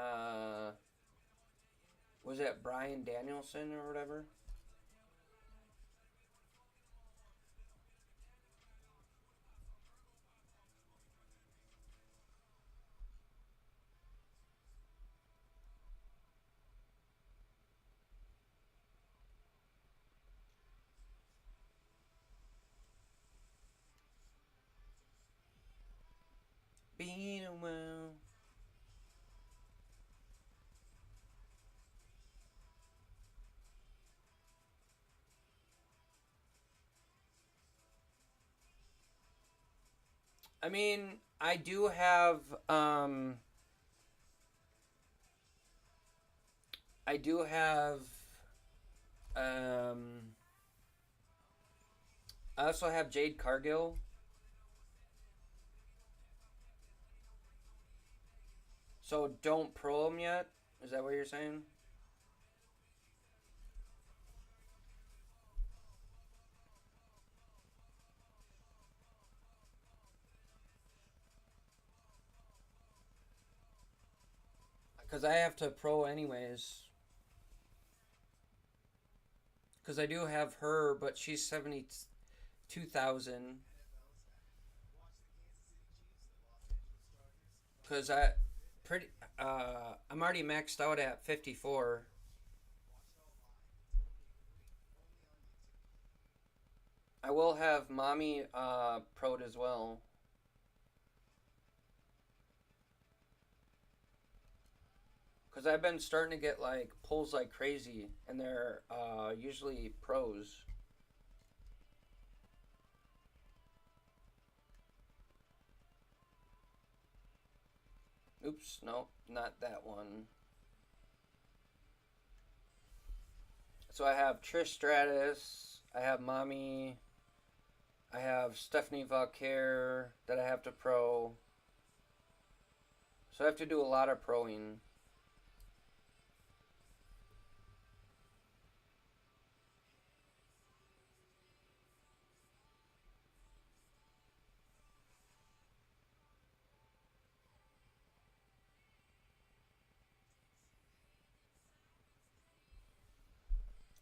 was it Brian Danielson or whatever? Being well. I mean, I do have I do have um I also have Jade Cargill. So don't pro him yet? Is that what you're saying? Because I have to pro anyways. Because I do have her, but she's 72,000. Because pretty I'm already maxed out at 54. I will have mommy pro'd as well. Because I've been starting to get like pulls like crazy, and they're usually pros. Oops, no, not that one. So I have Trish Stratus, I have Mommy, I have Stephanie Valcaire that I have to pro. So I have to do a lot of proing.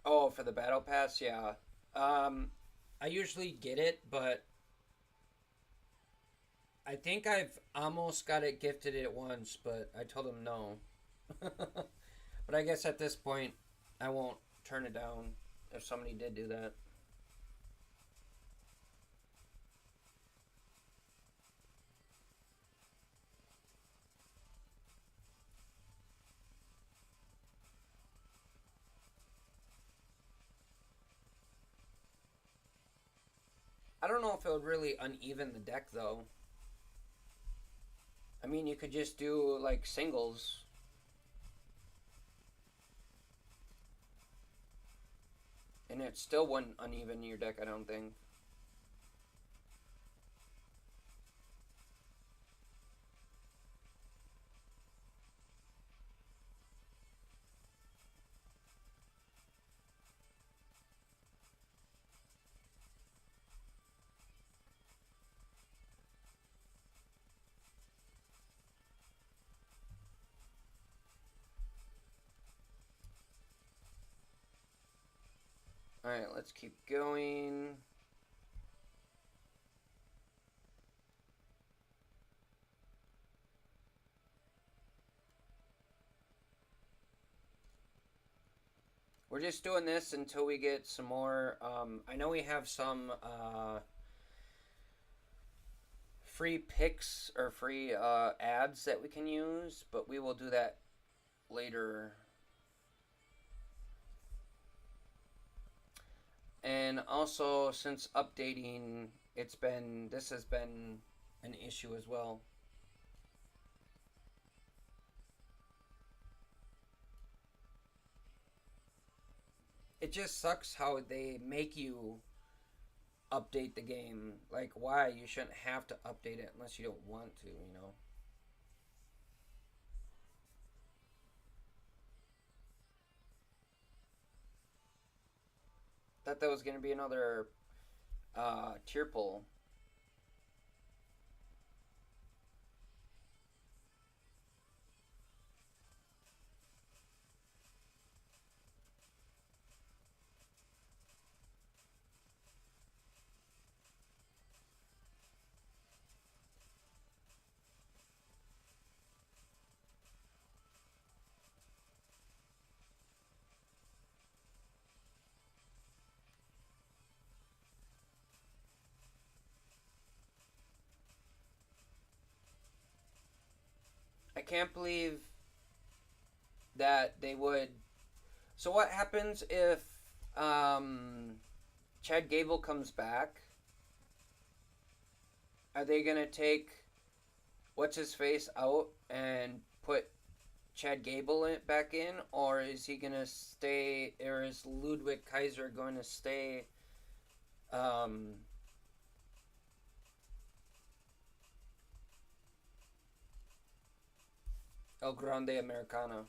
Oh, for the battle pass, yeah. Um, I usually get it, but I think I've almost got it gifted it once, but I told him no. But I guess at this point, I won't turn it down if somebody did do that. I don't know if it would really uneven the deck though. I mean, you could just do like singles. And it still wouldn't uneven your deck, I don't think. Alright, let's keep going. We're just doing this until we get some more. I know we have some free picks or free ads that we can use, but we will do that later. And also, since updating, this has been an issue as well. It just sucks how they make you update the game. Like, why? You shouldn't have to update it unless you don't want to, you know? Thought that was going to be another tier pull. I can't believe that they would. So, what happens if Chad Gable comes back? Are they going to take what's his face out and put Chad Gable back in, or is he gonna stay? Or is Ludwig Kaiser going to stay? Um, El Grande Americano.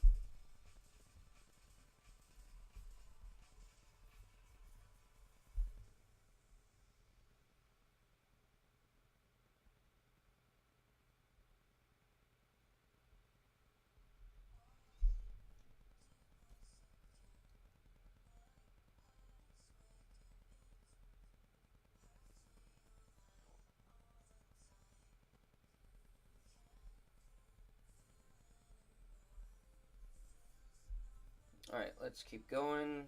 All right, let's keep going.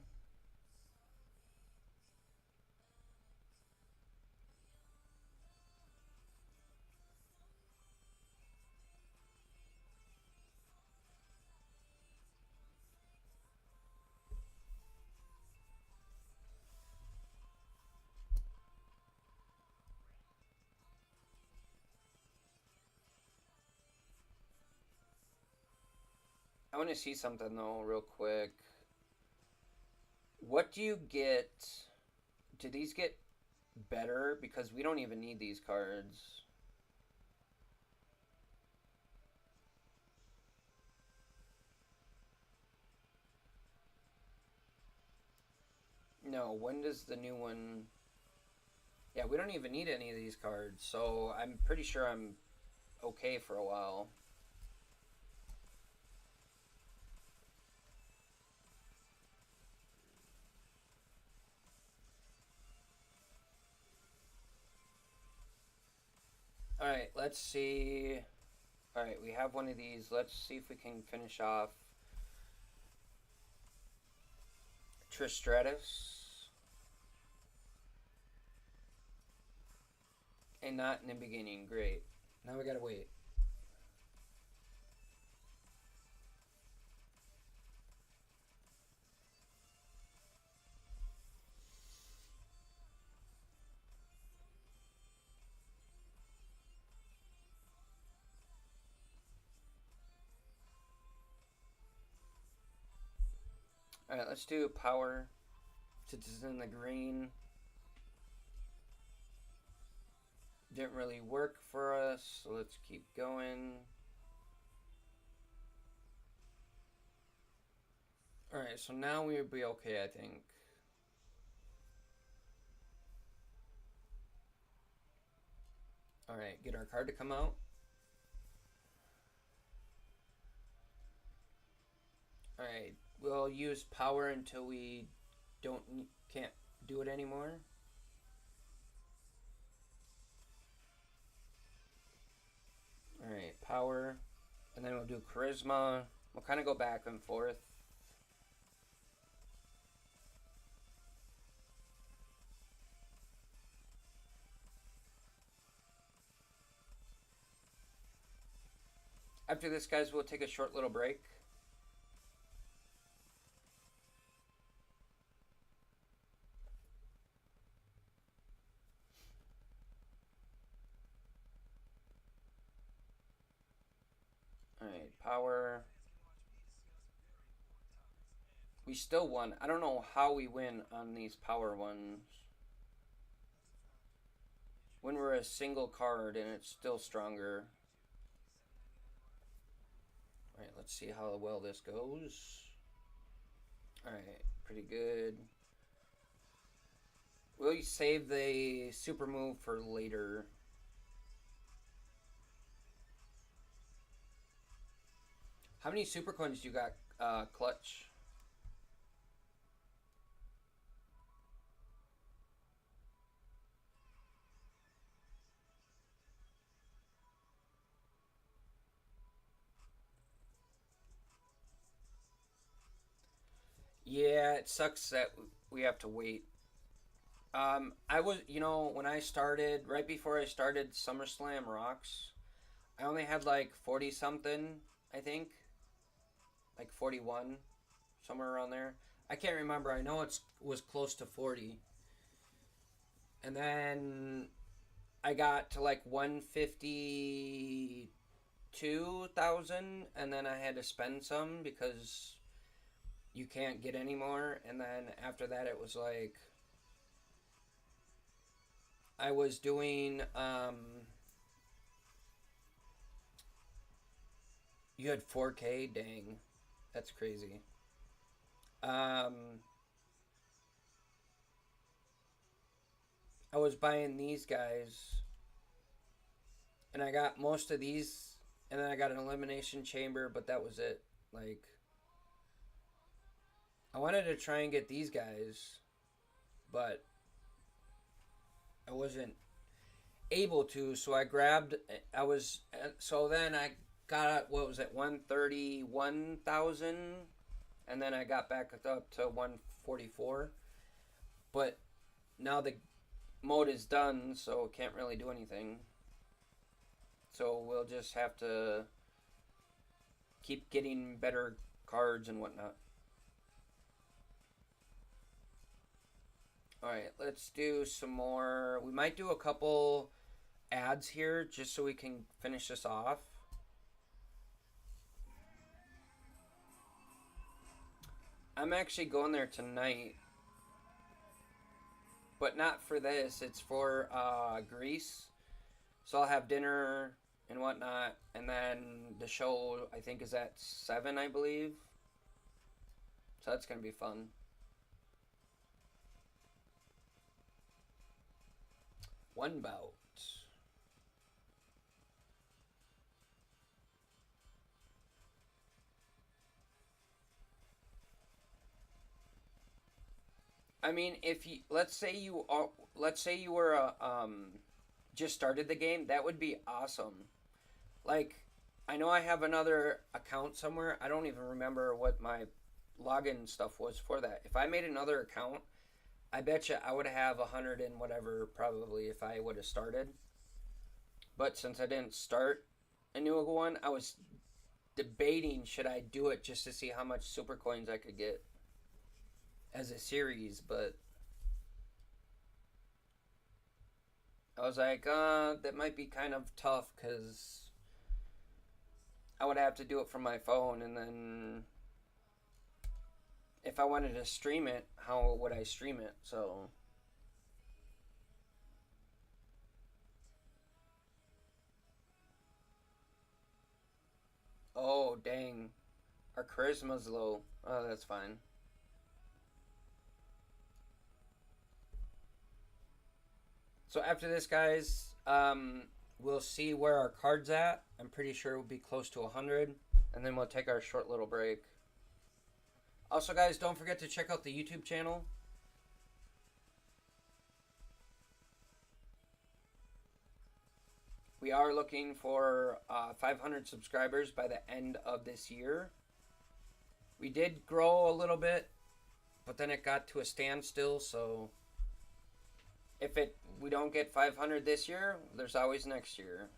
I want to see something though, real quick. What do you get? Do these get better? Because we don't even need these cards. No, when does the new one? Yeah, we don't even need any of these cards, so I'm pretty sure I'm okay for a while. Alright, let's see. Alright, we have one of these. Let's see if we can finish off Tristratus. And not in the beginning. Great. Now we gotta wait. Alright, let's do power. Since it's in the green. Didn't really work for us, so let's keep going. Alright, so now we would be okay, I think. Alright, get our card to come out. Alright, we'll use power until we can't do it anymore. Alright, power. And then we'll do charisma. We'll kind of go back and forth. After this, guys, we'll take a short little break. Alright, power. We still won. I don't know how we win on these power ones. When we're a single card and it's still stronger. Alright, let's see how well this goes. Alright, pretty good. We'll save the super move for later. How many super coins do you got, Clutch? Yeah, it sucks that we have to wait. I was, when I started, right before I started SummerSlam Rocks, I only had like 40 something, I think. Like 41, somewhere around there. I can't remember. I know it was close to 40. And then I got to like 152,000, and then I had to spend some because you can't get any more. And then after that, it was like I was doing you had 4K. Dang, that's crazy. I was buying these guys, and I got most of these, and then I got an elimination chamber, but that was it. Like, I wanted to try and get these guys, but I wasn't able to, so then I got, what was it, 131,000, and then I got back up to 144, but now the mode is done, so can't really do anything, so we'll just have to keep getting better cards and whatnot. Alright, let's do some more. We might do a couple ads here just so we can finish this off. I'm actually going there tonight, but not for this. It's for Greece. So I'll have dinner and whatnot, and then the show, I think, is at 7, I believe. So that's going to be fun. One bout. I mean, if you let's say you were just started the game, that would be awesome. Like, I know I have another account somewhere. I don't even remember what my login stuff was for that. If I made another account, I bet you I would have 100 and whatever probably if I would have started. But since I didn't start a new one, I was debating should I do it just to see how much super coins I could get as a series, but I was like, that might be kind of tough because I would have to do it from my phone, and then if I wanted to stream it, how would I stream it? So oh dang, our charisma's low. Oh, that's fine. So after this, guys, we'll see where our card's at. I'm pretty sure it will be close to 100, and then we'll take our short little break. Also, guys, don't forget to check out the YouTube channel. We are looking for 500 subscribers by the end of this year. We did grow a little bit, but then it got to a standstill, so if we don't get 500 this year, there's always next year.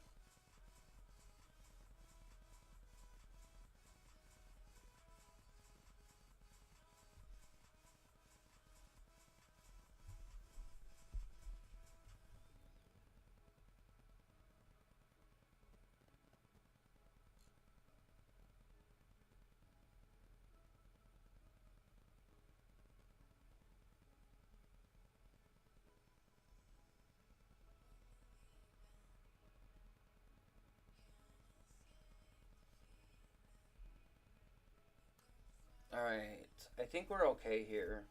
Alright. I think we're okay here.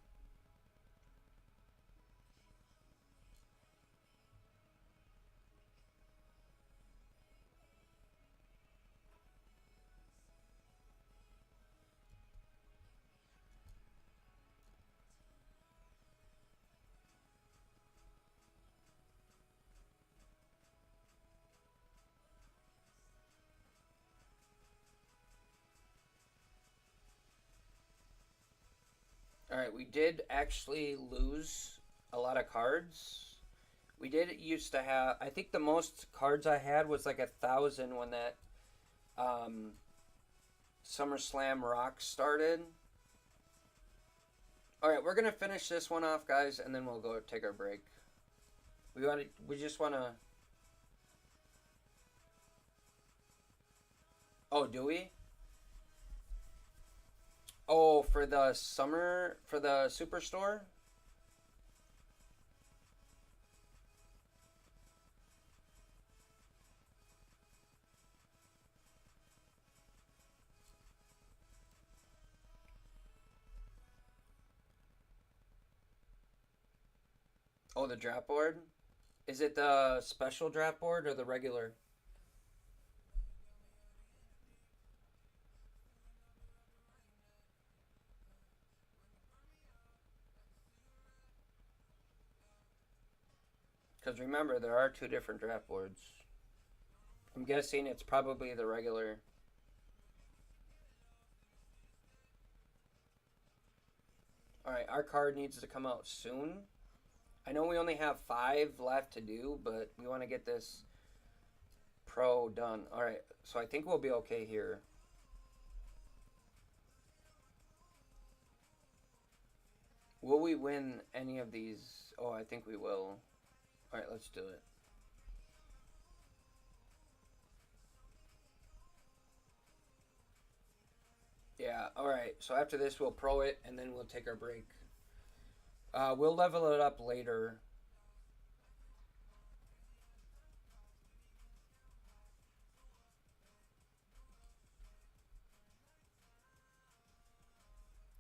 Alright, we did actually lose a lot of cards. We did used to have, I think the most cards I had was like 1,000 when that um, SummerSlam Rock started. Alright, we're gonna finish this one off, guys, and then we'll go take our break. We just wanna. Oh, do we? Oh, for the Superstore? Oh, the draft board? Is it the special draft board or the regular? Because remember, there are two different draft boards. I'm guessing it's probably the regular. Alright, our card needs to come out soon. I know we only have 5 left to do, but we want to get this pro done. Alright, so I think we'll be okay here. Will we win any of these? Oh, I think we will. Alright, let's do it. Yeah, alright. So after this, we'll pro it, and then we'll take our break. We'll level it up later.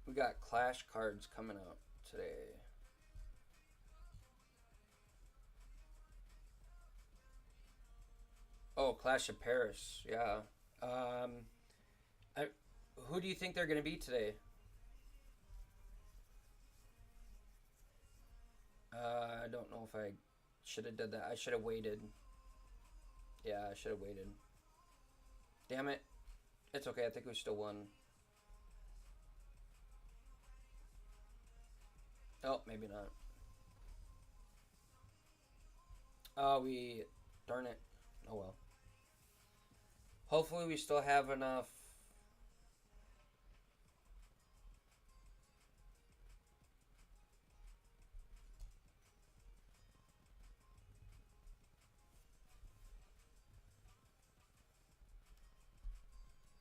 We got Clash cards coming out today. Oh, Clash of Paris. Yeah. I, who do you think they're going to be today? I don't know if I should have done that. I should have waited. Yeah, I should have waited. Damn it. It's okay. I think we still won. Oh, maybe not. Oh, we. Darn it. Oh well. Hopefully, we still have enough.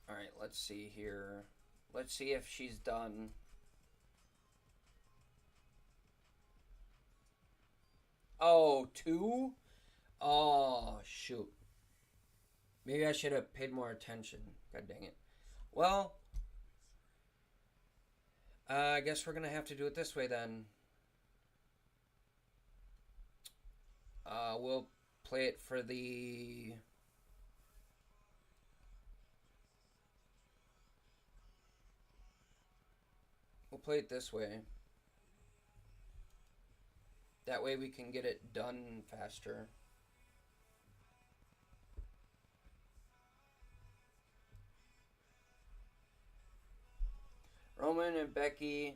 Alright, let's see here. Let's see if she's done. Oh, two? Oh, shoot. Maybe I should have paid more attention. God dang it. Well, I guess we're gonna have to do it this way then. We'll play it for the. We'll play it this way. That way we can get it done faster. Roman and Becky.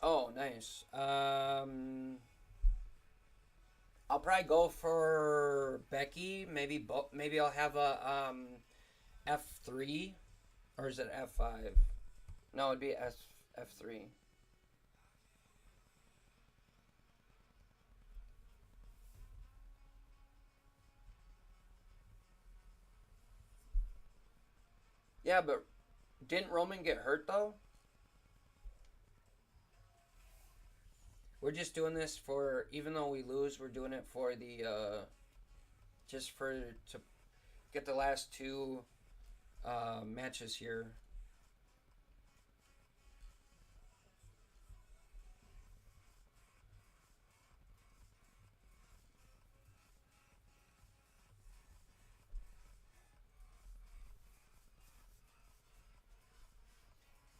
Oh, nice. I'll probably go for Becky. Maybe I'll have a F3, or is it F5? No, it'd be F3. Yeah, but didn't Roman get hurt though? We're just doing this for, even though we lose, we're doing it for the just for to get the last two matches here.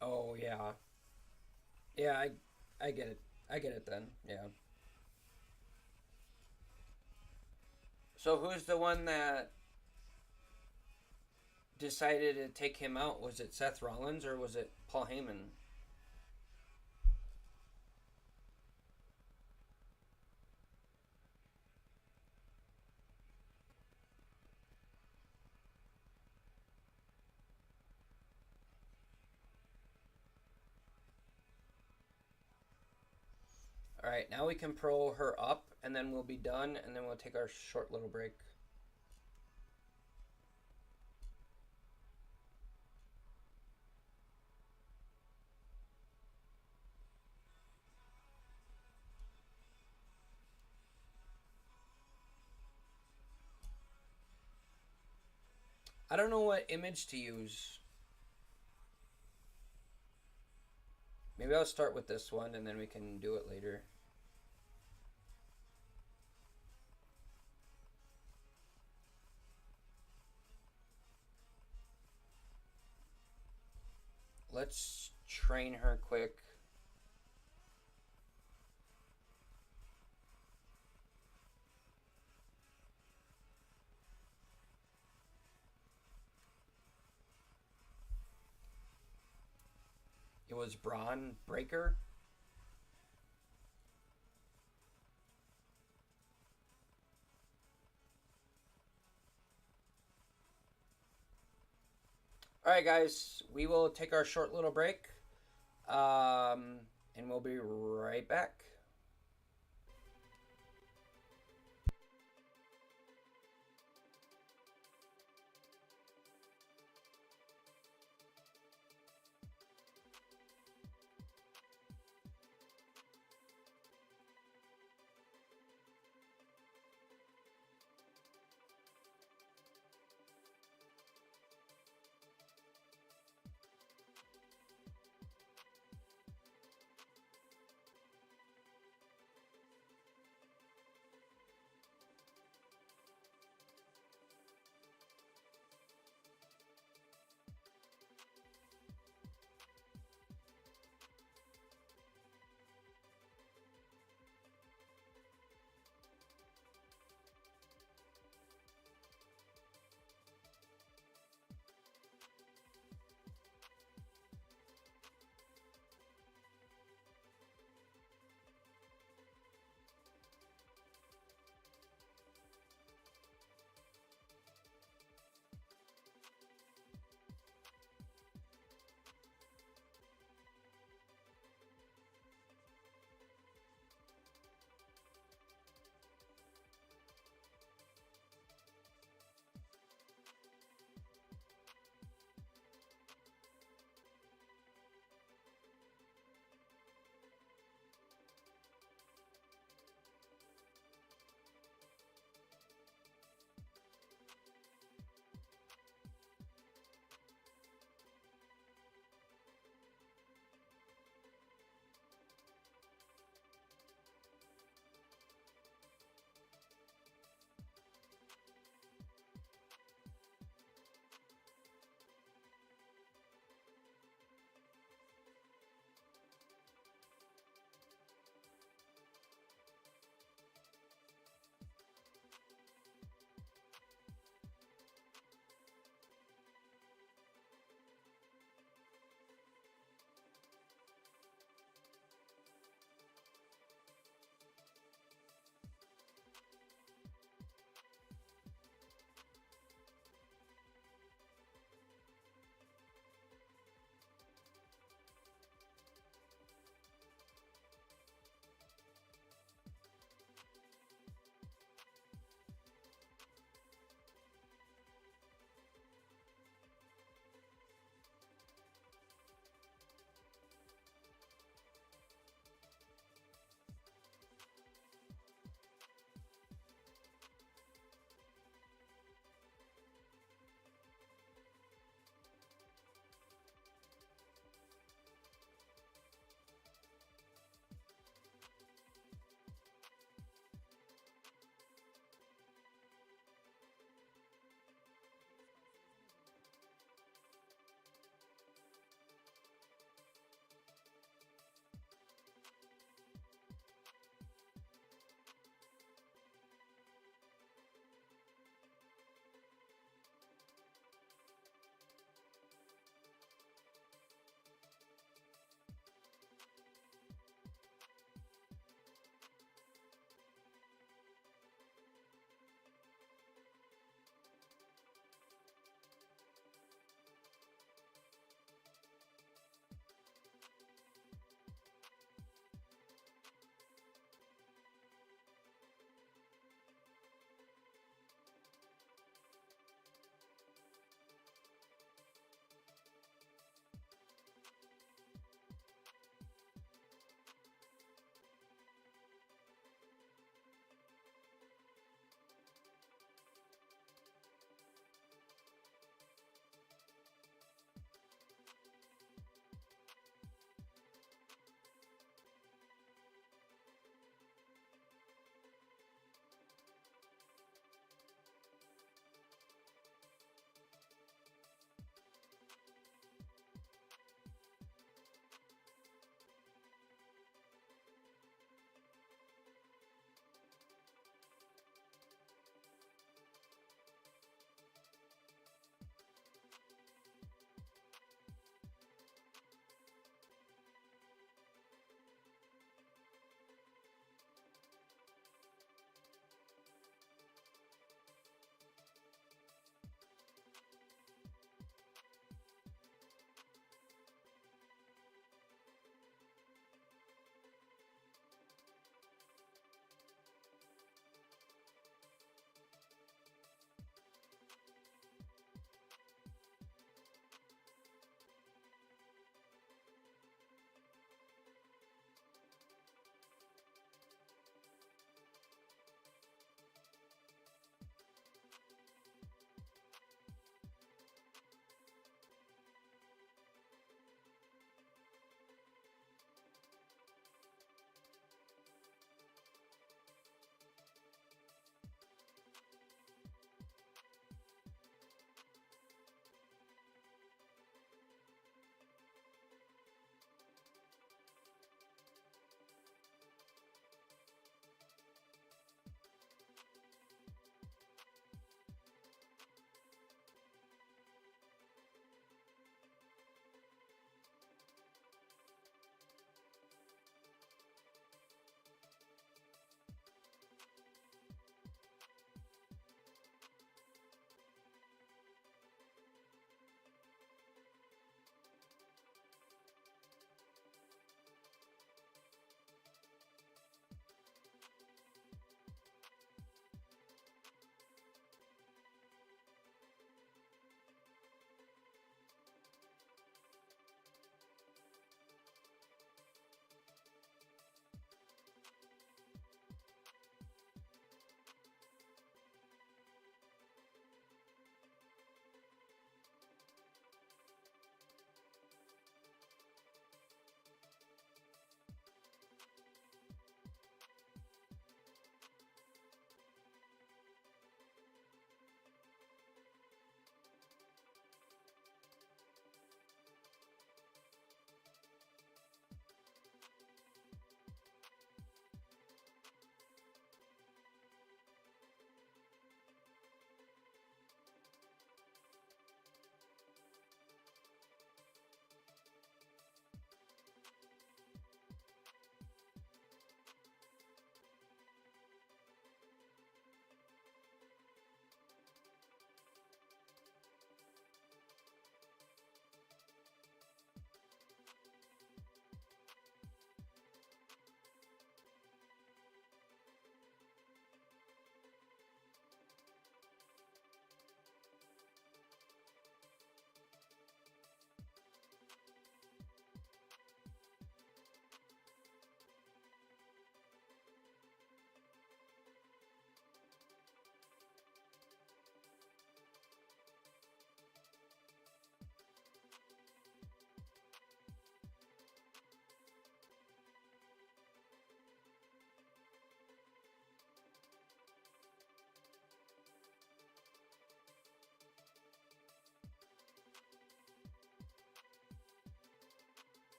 Oh yeah, yeah. I get it. I get it then. Yeah. So who's the one that decided to take him out? Was it Seth Rollins or was it Paul Heyman? All right, now we can pro her up, and then we'll be done, and then we'll take our short little break. I don't know what image to use. Maybe I'll start with this one, and then we can do it later. Let's train her quick. It was Braun Breaker. All right, guys, we will take our short little break, and we'll be right back.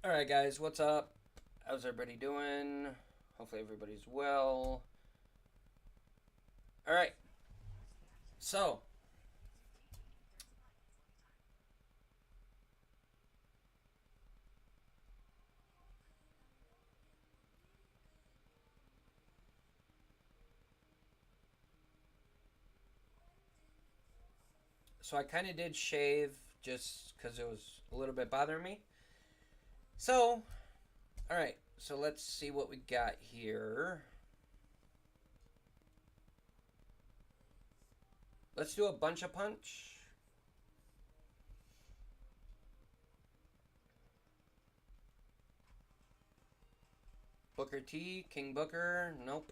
Alright, guys, what's up? How's everybody doing? Hopefully, everybody's well. Alright, so. So, I kind of did shave just because it was a little bit bothering me. So, alright, so let's see what we got here. Let's do a bunch of punch. Booker T, King Booker, nope.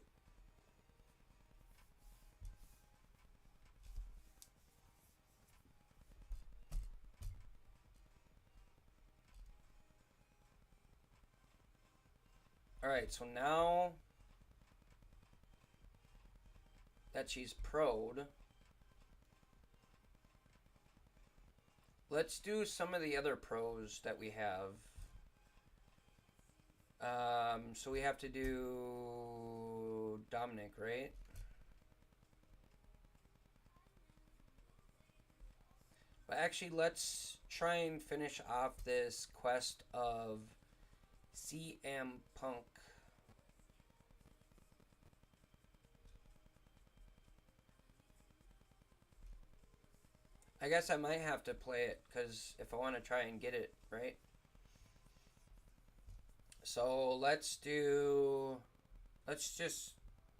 Alright, so now that she's pro'd, let's do some of the other pros that we have. So we have to do Dominic, right? But actually, let's try and finish off this quest of CM Punk. I guess I might have to play it, because if I want to try and get it, right? So let's just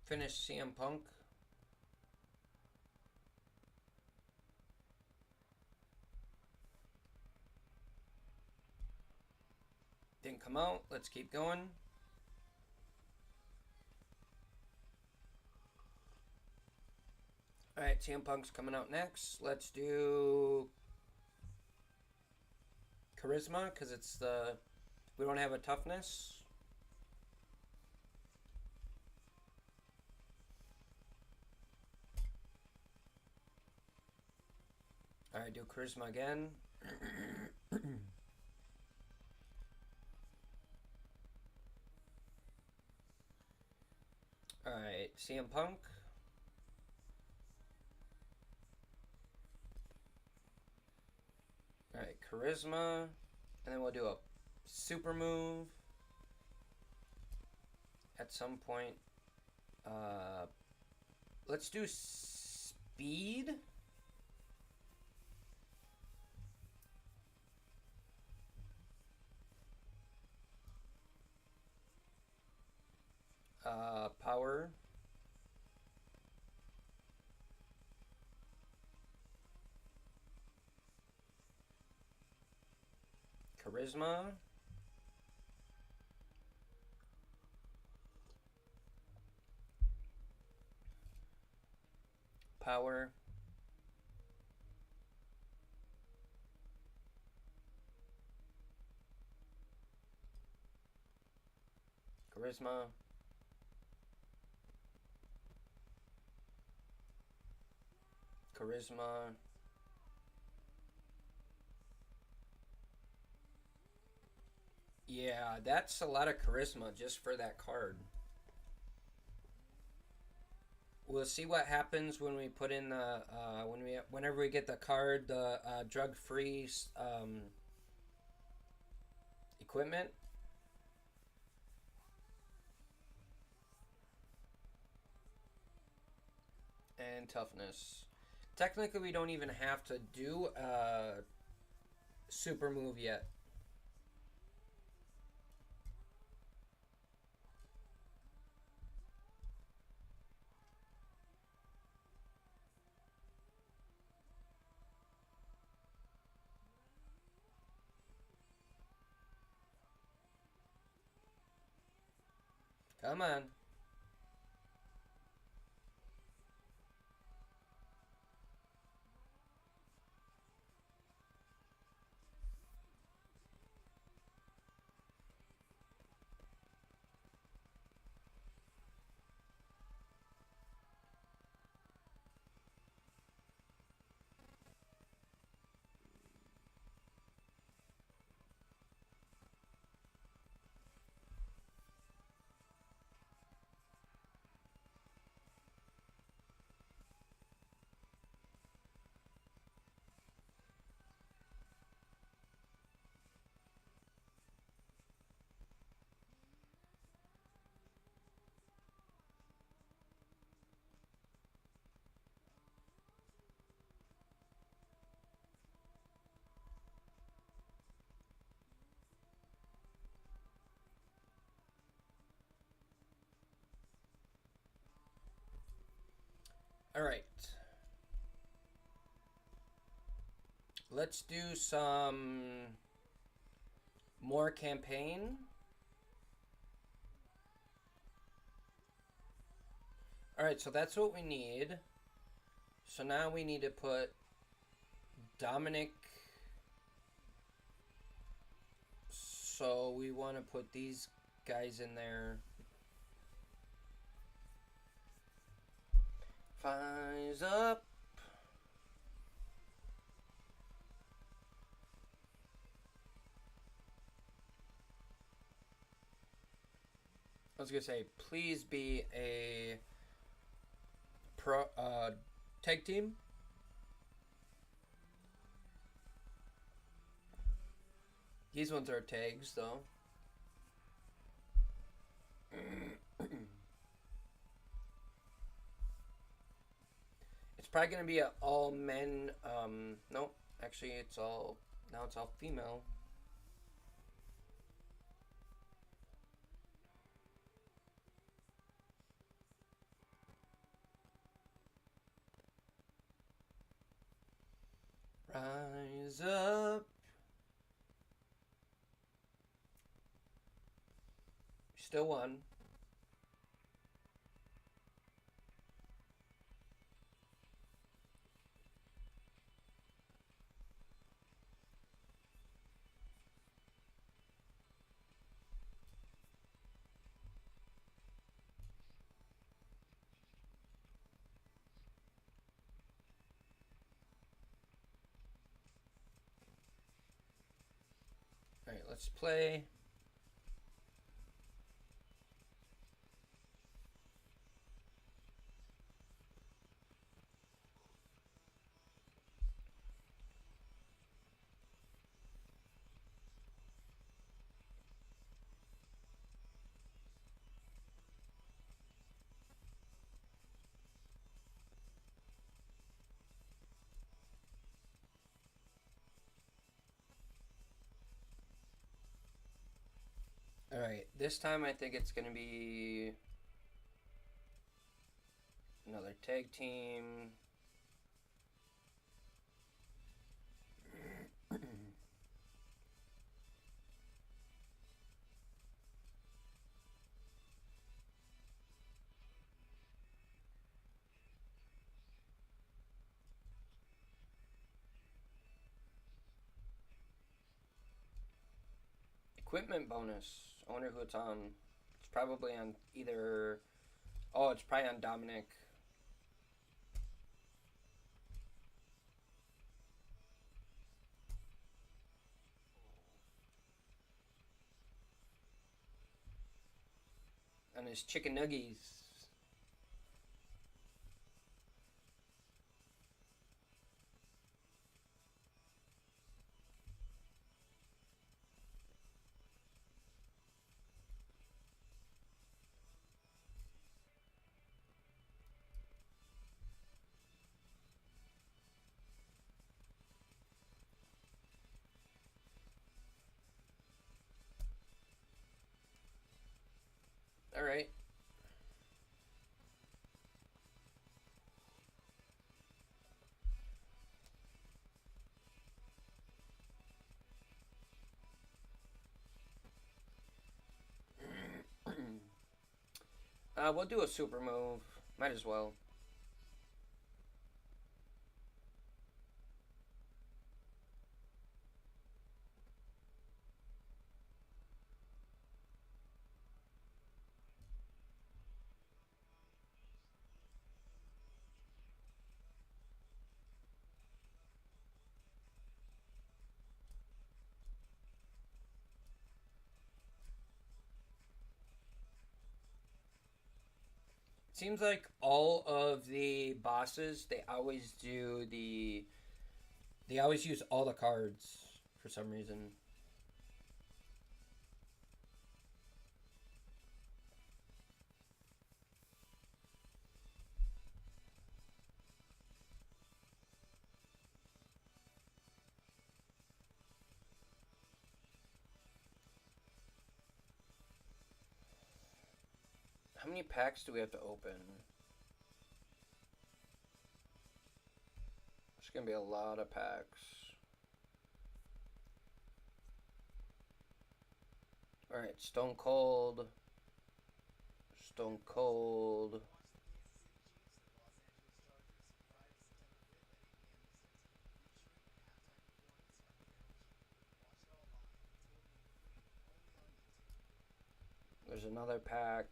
finish CM Punk. Didn't come out. Let's keep going. Alright, CM Punk's coming out next. Let's do Charisma, because we don't have a toughness. Alright, do Charisma again. Alright, CM Punk. Alright, Charisma. And then we'll do a super move at some point. Let's do speed. Power. Charisma. Power. Charisma. Charisma. Yeah, that's a lot of charisma just for that card. We'll see what happens when we put in the whenever we get the card, the drug-free equipment. And toughness. Technically, we don't even have to do a super move yet. Come on. All right. Let's do some more campaign. All right, so that's what we need. So now we need to put Dominic. So we want to put these guys in there. Fires up. I was gonna say, please be a pro tag team. These ones are tags, though. It's probably gonna be a all men. Nope. Actually, it's all now. It's all female. Rise up. Still one. All right, let's play. All right, this time I think it's gonna be another tag team. Equipment bonus. I wonder who it's on. It's probably on either. Oh, it's probably on Dominic. On his chicken nuggies. All right. We'll do a super move. Might as well. Seems like all of the bosses, they always do the. They always use all the cards for some reason. How many packs do we have to open? gonna be a lot of packs. Alright, Stone Cold. Stone Cold. There's another pack.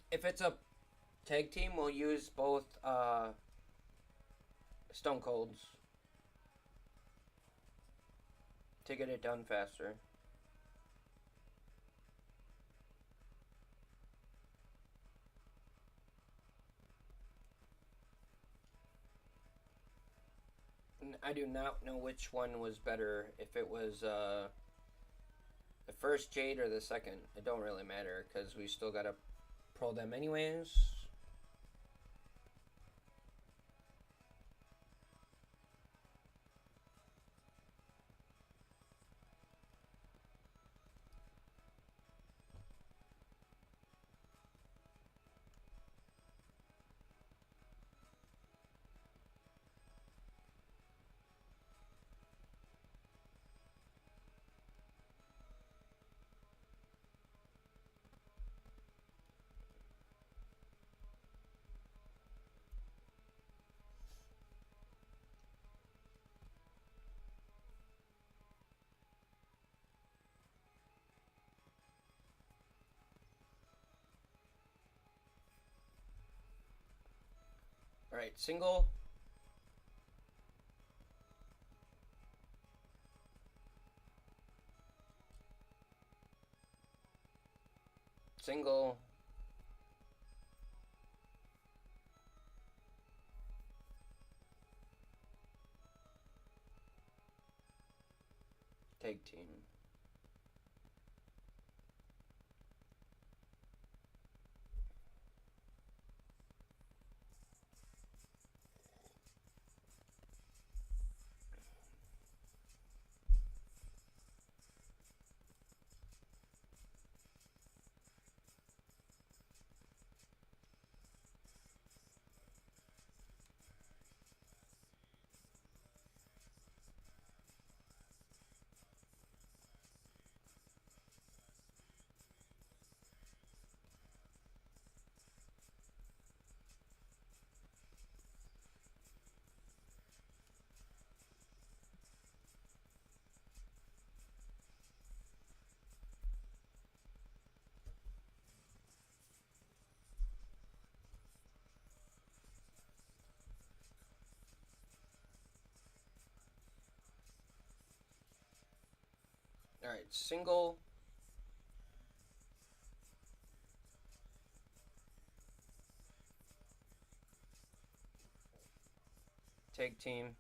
If it's a tag team, we'll use both Stone Colds to get it done faster. I do not know which one was better. If it was the first Jade or the second. It don't really matter because we still gotta pro them anyways. Alright, single. Single. Tag team. Alright, single. Tag team.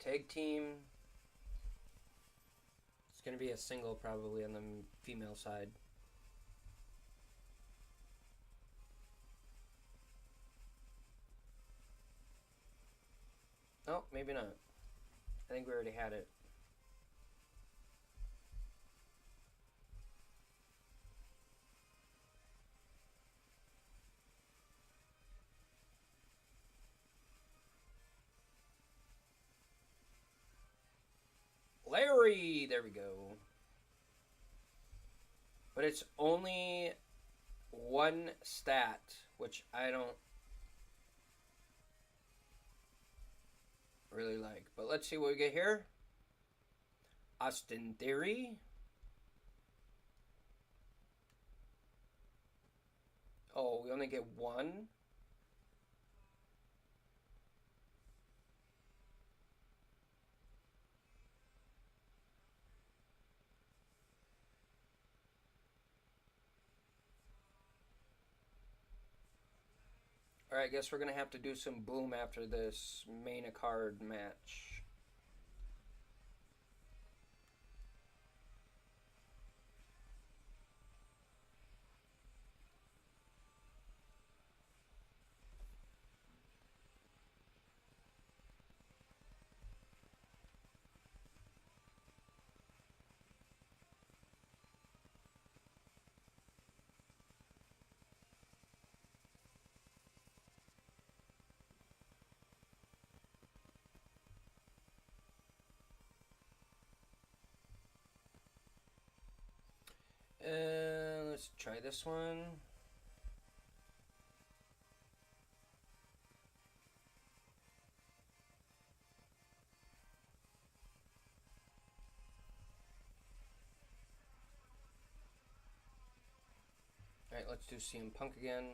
Tag team. It's going to be a single probably on the female side. Oh, maybe not. I think we already had it. Larry! There we go. But it's only one stat, which I don't really like. But let's see what we get here. Austin Theory. Oh, we only get one? Alright, I guess we're going to have to do some boom after this main card match. Let's try this one. Alright, let's do CM Punk again.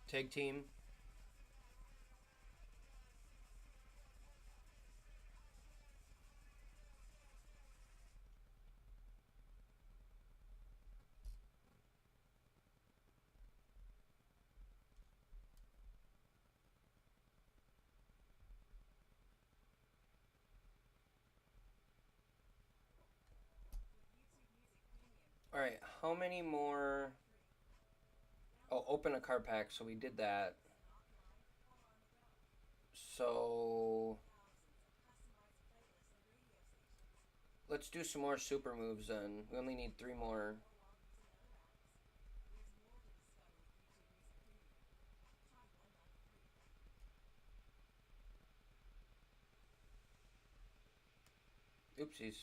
Tag team. Alright, how many more? Oh, open a card pack, so we did that. So let's do some more super moves then. We only need 3 more. Oopsies.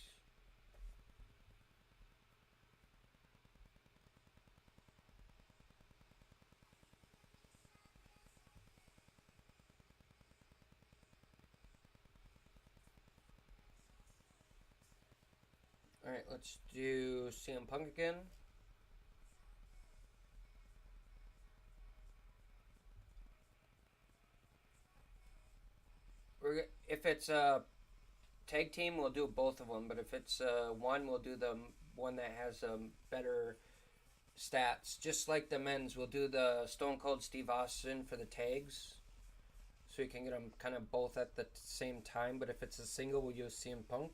Alright, let's do CM Punk again. If it's a tag team, we'll do both of them. But if it's one, we'll do the one that has better stats. Just like the men's, we'll do the Stone Cold Steve Austin for the tags. So you can get them kind of both at the same time. But if it's a single, we'll use CM Punk.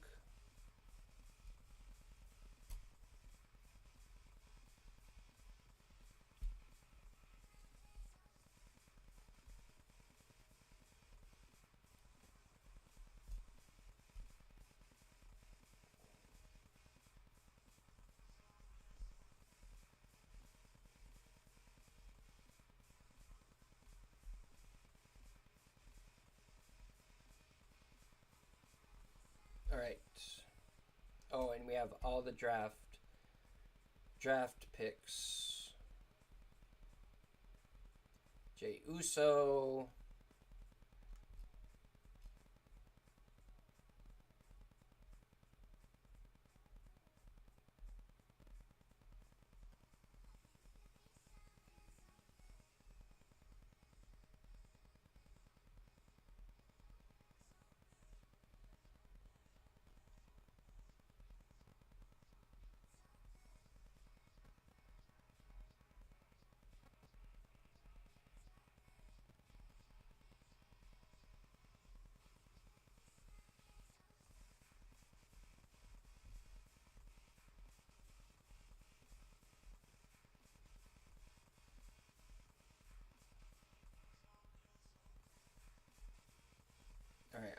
Alright. Oh, and we have all the draft picks. Jey Uso.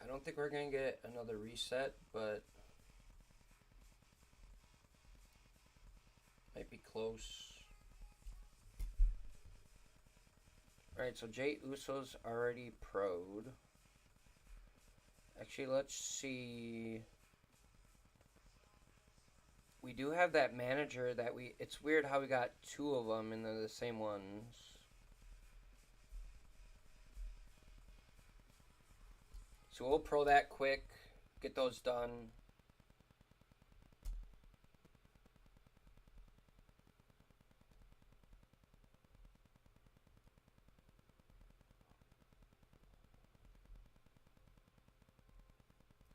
don't think we're gonna get another reset, but might be close. Alright, so Jay Uso's already pro'd. Actually, let's see. We do have that manager that we... It's weird how we got two of them and they're the same ones. So we'll pro that quick. Get those done.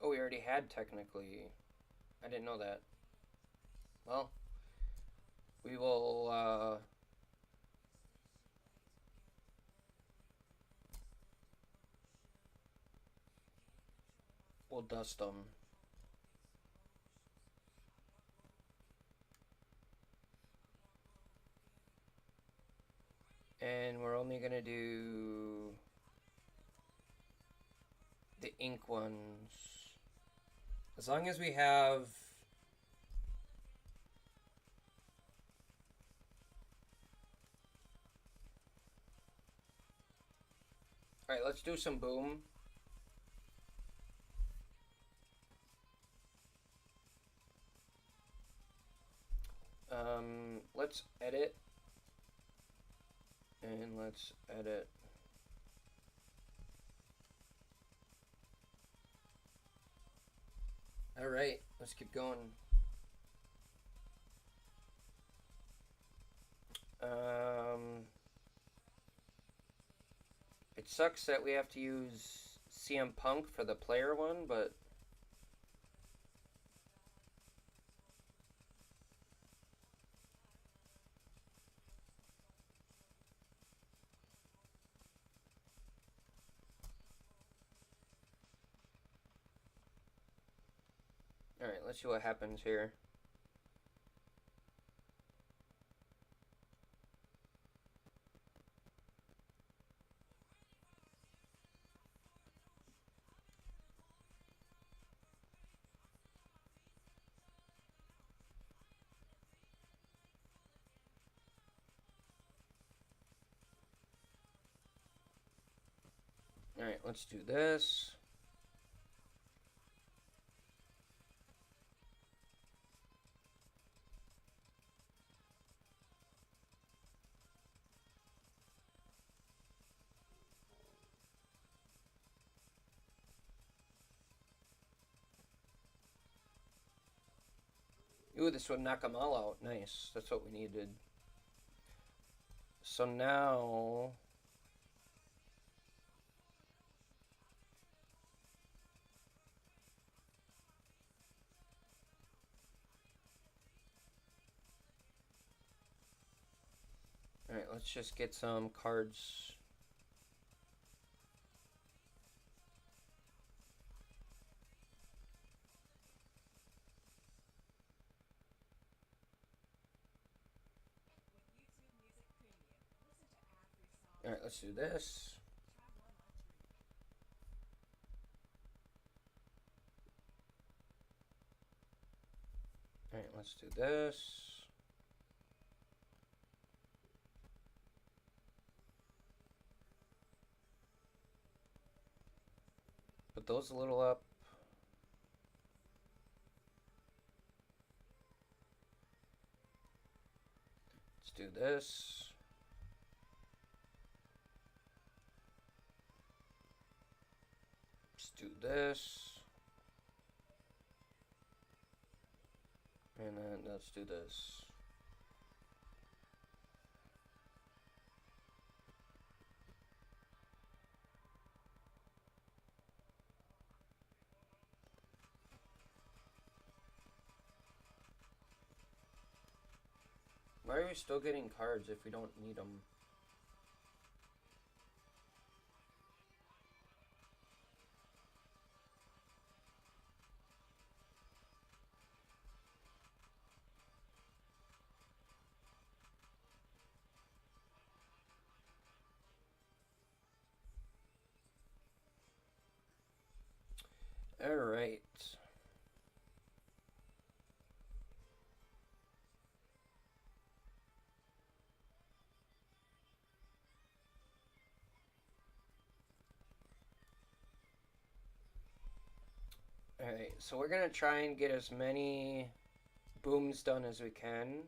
Oh, we already had technically. I didn't know that. Well, we will, we'll dust them. And we're only gonna do the ink ones. As long as we have... Alright, let's do some boom. Let's edit. And let's edit. Alright, let's keep going. It sucks that we have to use CM Punk for the player one, but... Alright, let's see what happens here. Alright, let's do this. Ooh, this would knock them all out. Nice. That's what we needed. So now... Alright, let's just get some cards. Alright, let's do this. Alright, let's do this. Put those a little up. Let's do this. Let's do this. And then let's do this. Why are we still getting cards if we don't need them? All right. All right. So we're gonna try and get as many booms done as we can.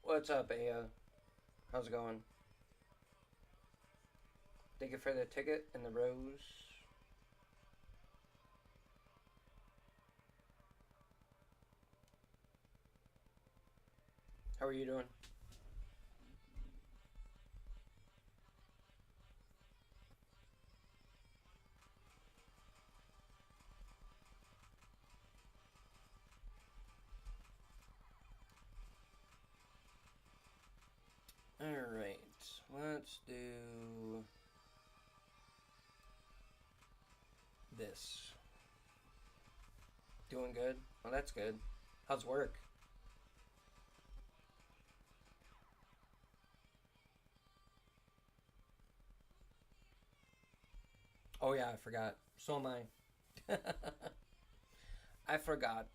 What's up, Aya? How's it going? Thank you for the ticket and the rose. How are you doing? Alright, let's do this. Doing good? Well, that's good. How's work? Oh, yeah, I forgot. So am I. I forgot.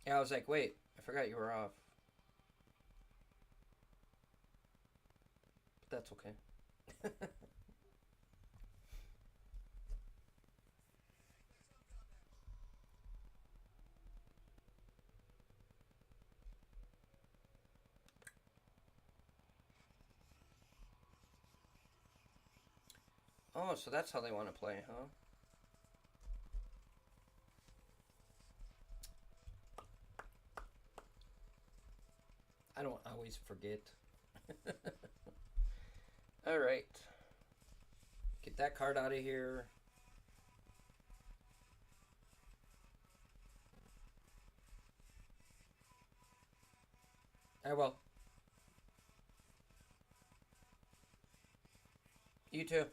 Yeah, I was like, wait, I forgot you were off. But that's okay. Oh, so that's how they want to play, huh? I don't always forget. Alright. Get that card out of here. I will. You too.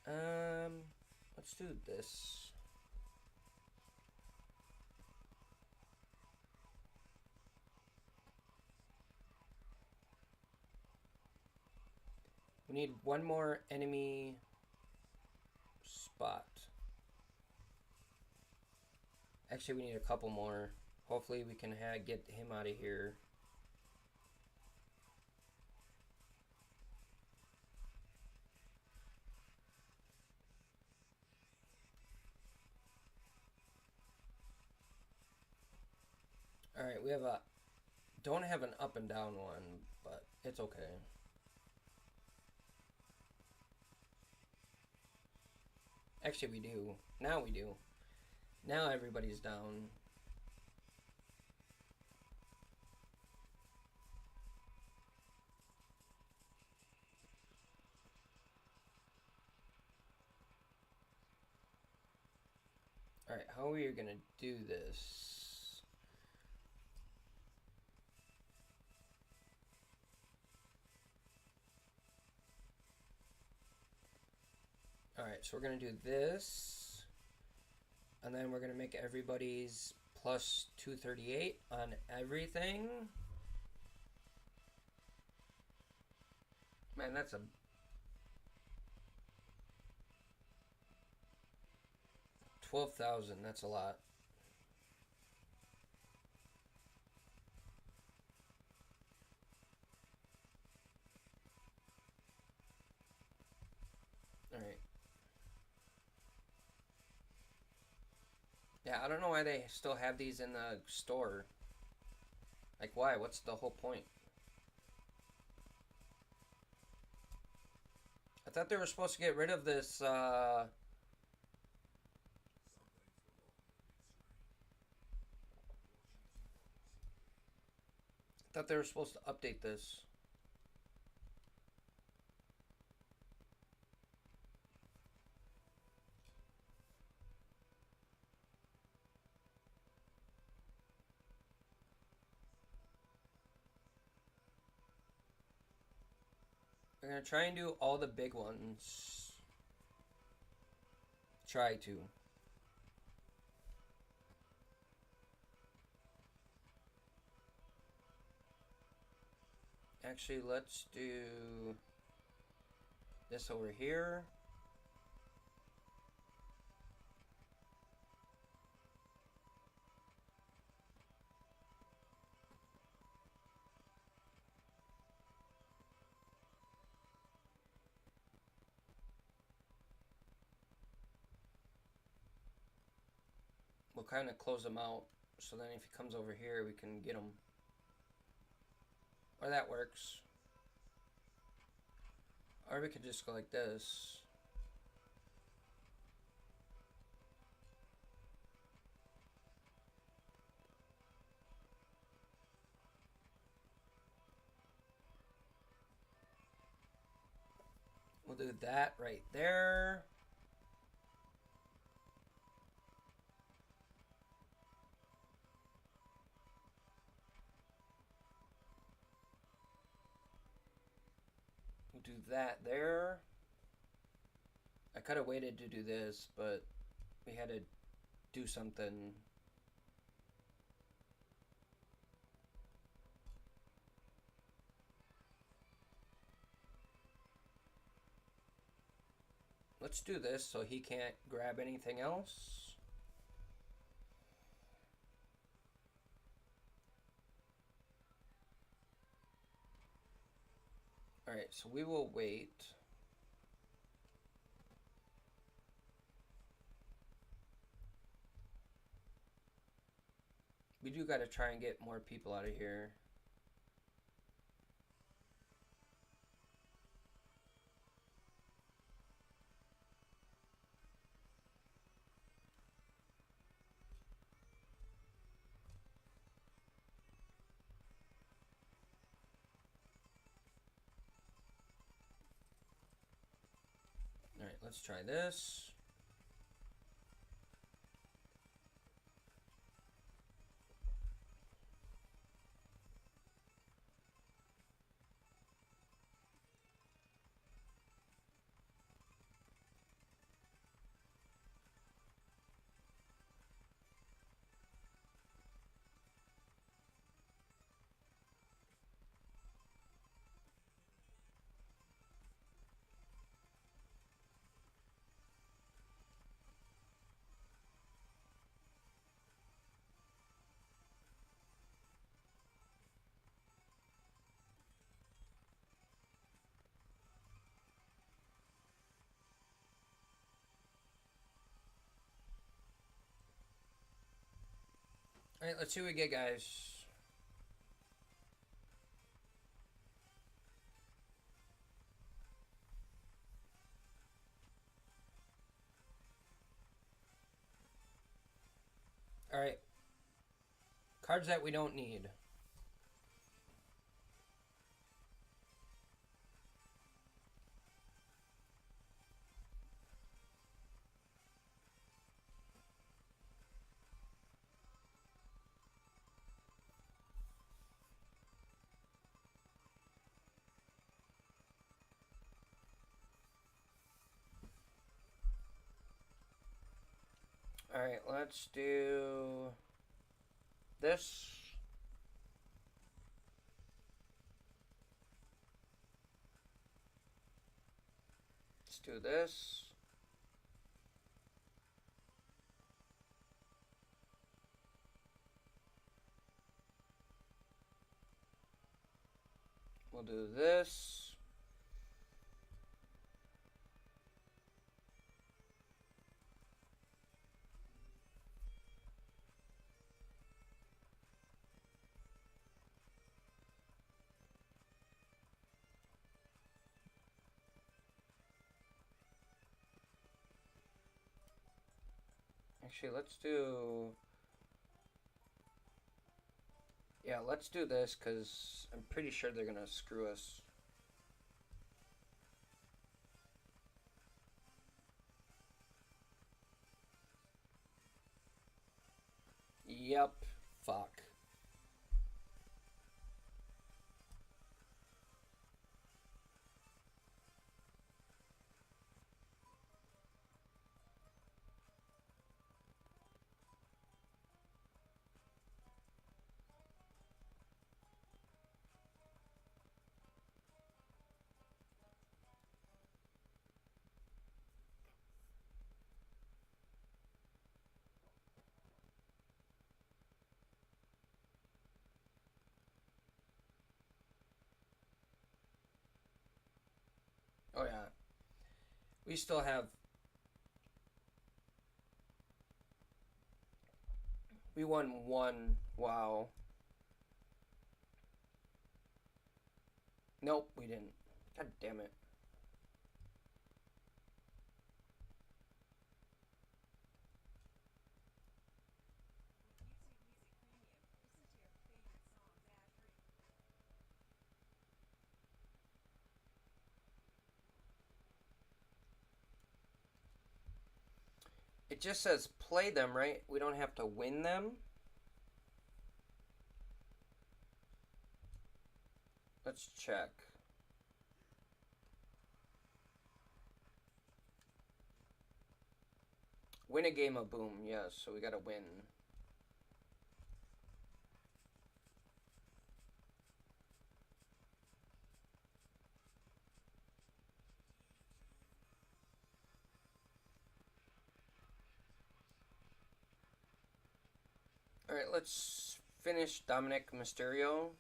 Um, let's do this. We need one more enemy spot. Actually, we need a couple more. Hopefully, we can get him out of here. All right, we have a don't have an up and down one, but it's okay. Actually, we do. Now we do. Now everybody's down. All right, how are we gonna do this? All right, so we're gonna do this, and then we're gonna make everybody's plus 238 on everything. Man, that's a 12,000. That's a lot. All right. Yeah, I don't know why they still have these in the store. Like, why? What's the whole point? I thought they were supposed to get rid of this, I thought they were supposed to update this. We're gonna try and do all the big ones. Try to. Actually, let's do this over here. We'll kind of close him out, so then if he comes over here, we can get him. Or that works. Or we could just go like this. We'll do that right there. We'll do that there. I could have waited to do this, but we had to do something. Let's do this so he can't grab anything else. Alright, so we will wait. We do gotta try and get more people out of here. Alright, let's try this. Alright, let's see what we get, guys. Alright. Cards that we don't need. Alright, let's do this. Let's do this. We'll do this. Actually, let's do... Yeah, let's do this, because I'm pretty sure they're going to screw us. Yep. Fuck. Oh yeah. We still have. We won one. Wow. Nope, we didn't. God damn it. It just says play them, right? We don't have to win them. Let's check. Win a game of Boom, yes, so we gotta win. Alright, let's finish Dominic Mysterio.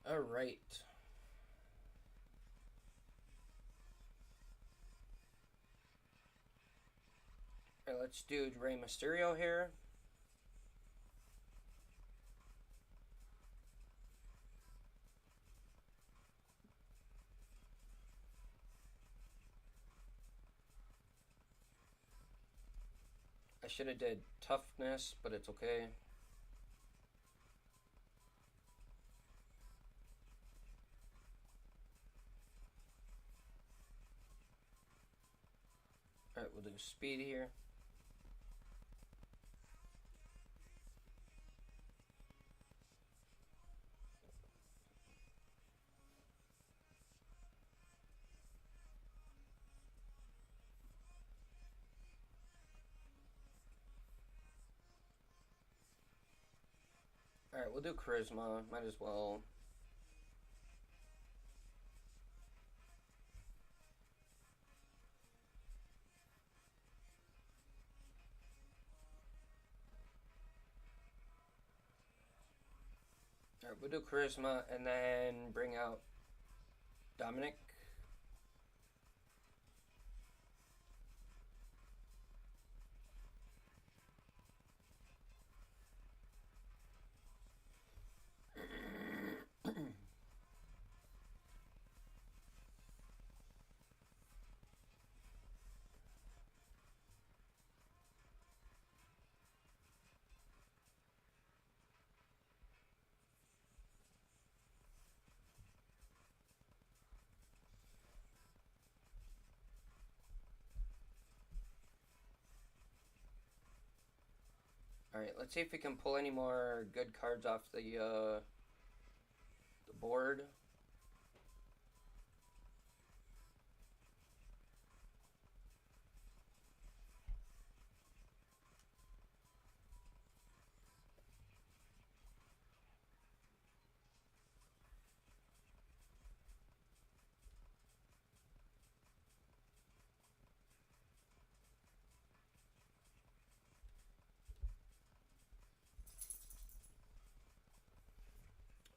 Alright. Alright, let's do Rey Mysterio here. I should have did toughness, but it's okay. Alright, we'll do speed here. Alright, we'll do charisma. Might as well. Alright, we'll do charisma and then bring out Dominic. Alright, let's see if we can pull any more good cards off the board.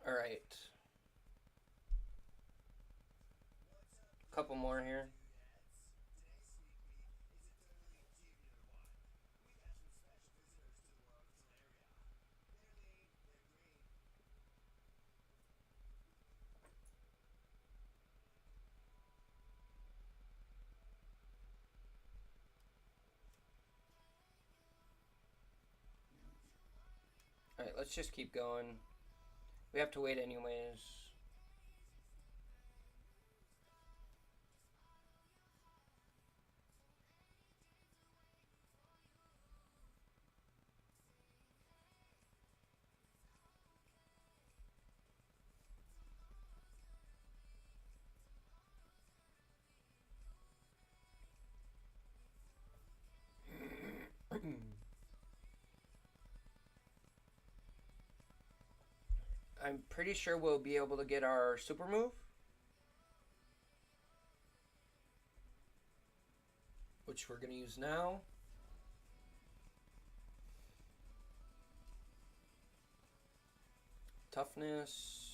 Alright. Couple more here. Alright, let's just keep going. We have to wait anyways. I'm pretty sure we'll be able to get our super move, which we're going to use now. Toughness.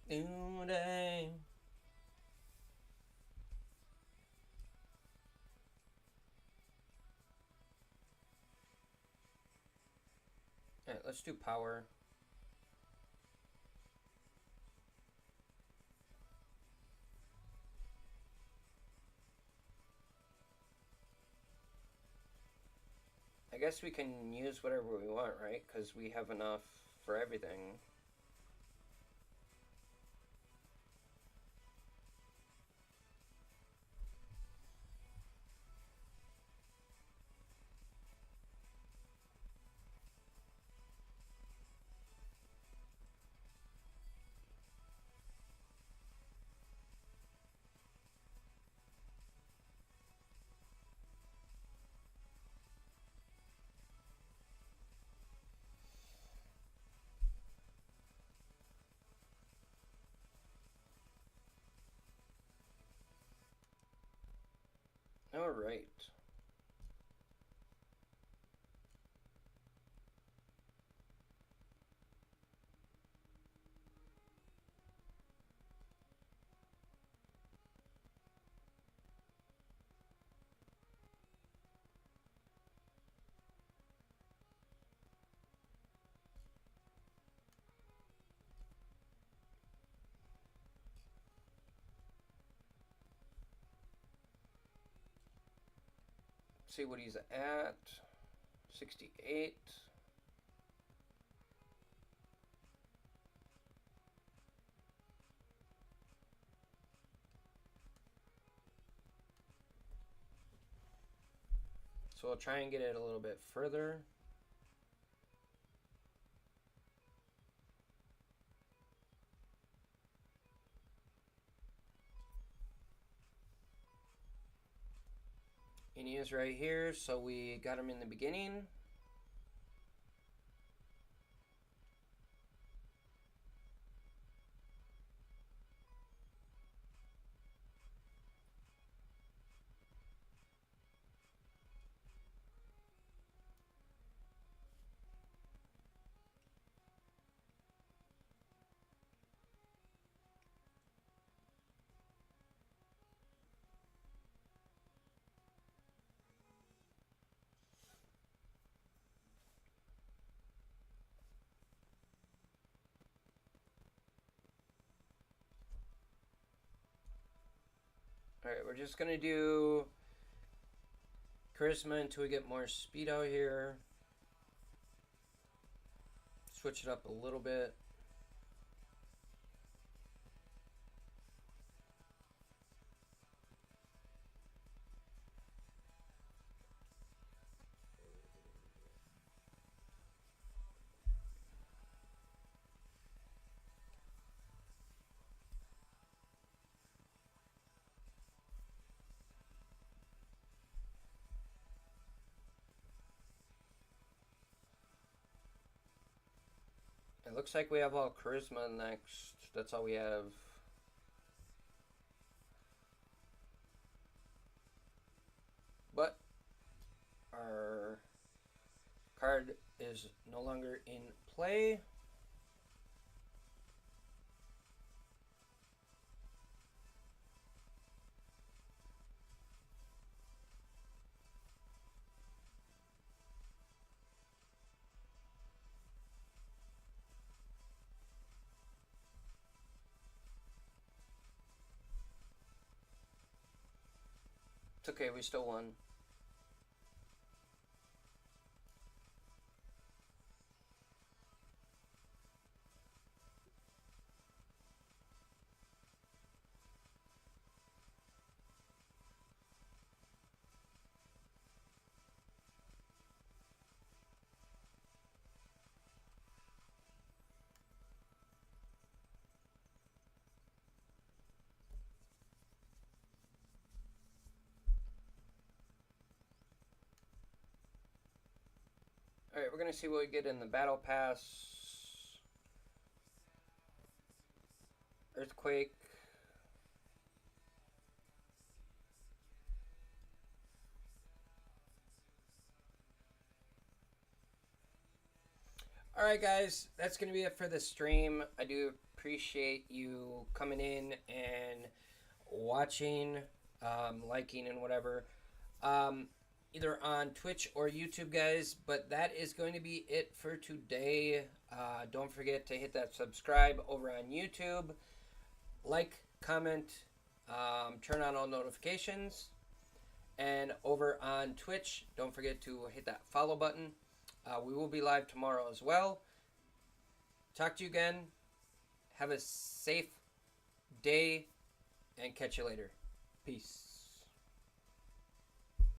New day. Alright, let's do power. I guess we can use whatever we want, right? Because we have enough for everything. All right. See what he's at. 68. So we'll try and get it a little bit further. And he is right here, so we got him in the beginning. Alright, we're just gonna do charisma until we get more speed out here. Switch it up a little bit. It looks like we have all charisma next. That's all we have. But our card is no longer in play. It's okay, we still won. Alright, we're going to see what we get in the Battle Pass. Earthquake. Alright, guys, that's going to be it for the stream. I do appreciate you coming in and watching, liking, and whatever. Either on Twitch or YouTube, guys. But that is going to be it for today. Don't forget to hit that subscribe over on YouTube. Like, comment, turn on all notifications. And over on Twitch, don't forget to hit that follow button. We will be live tomorrow as well. Talk to you again. Have a safe day and catch you later. Peace.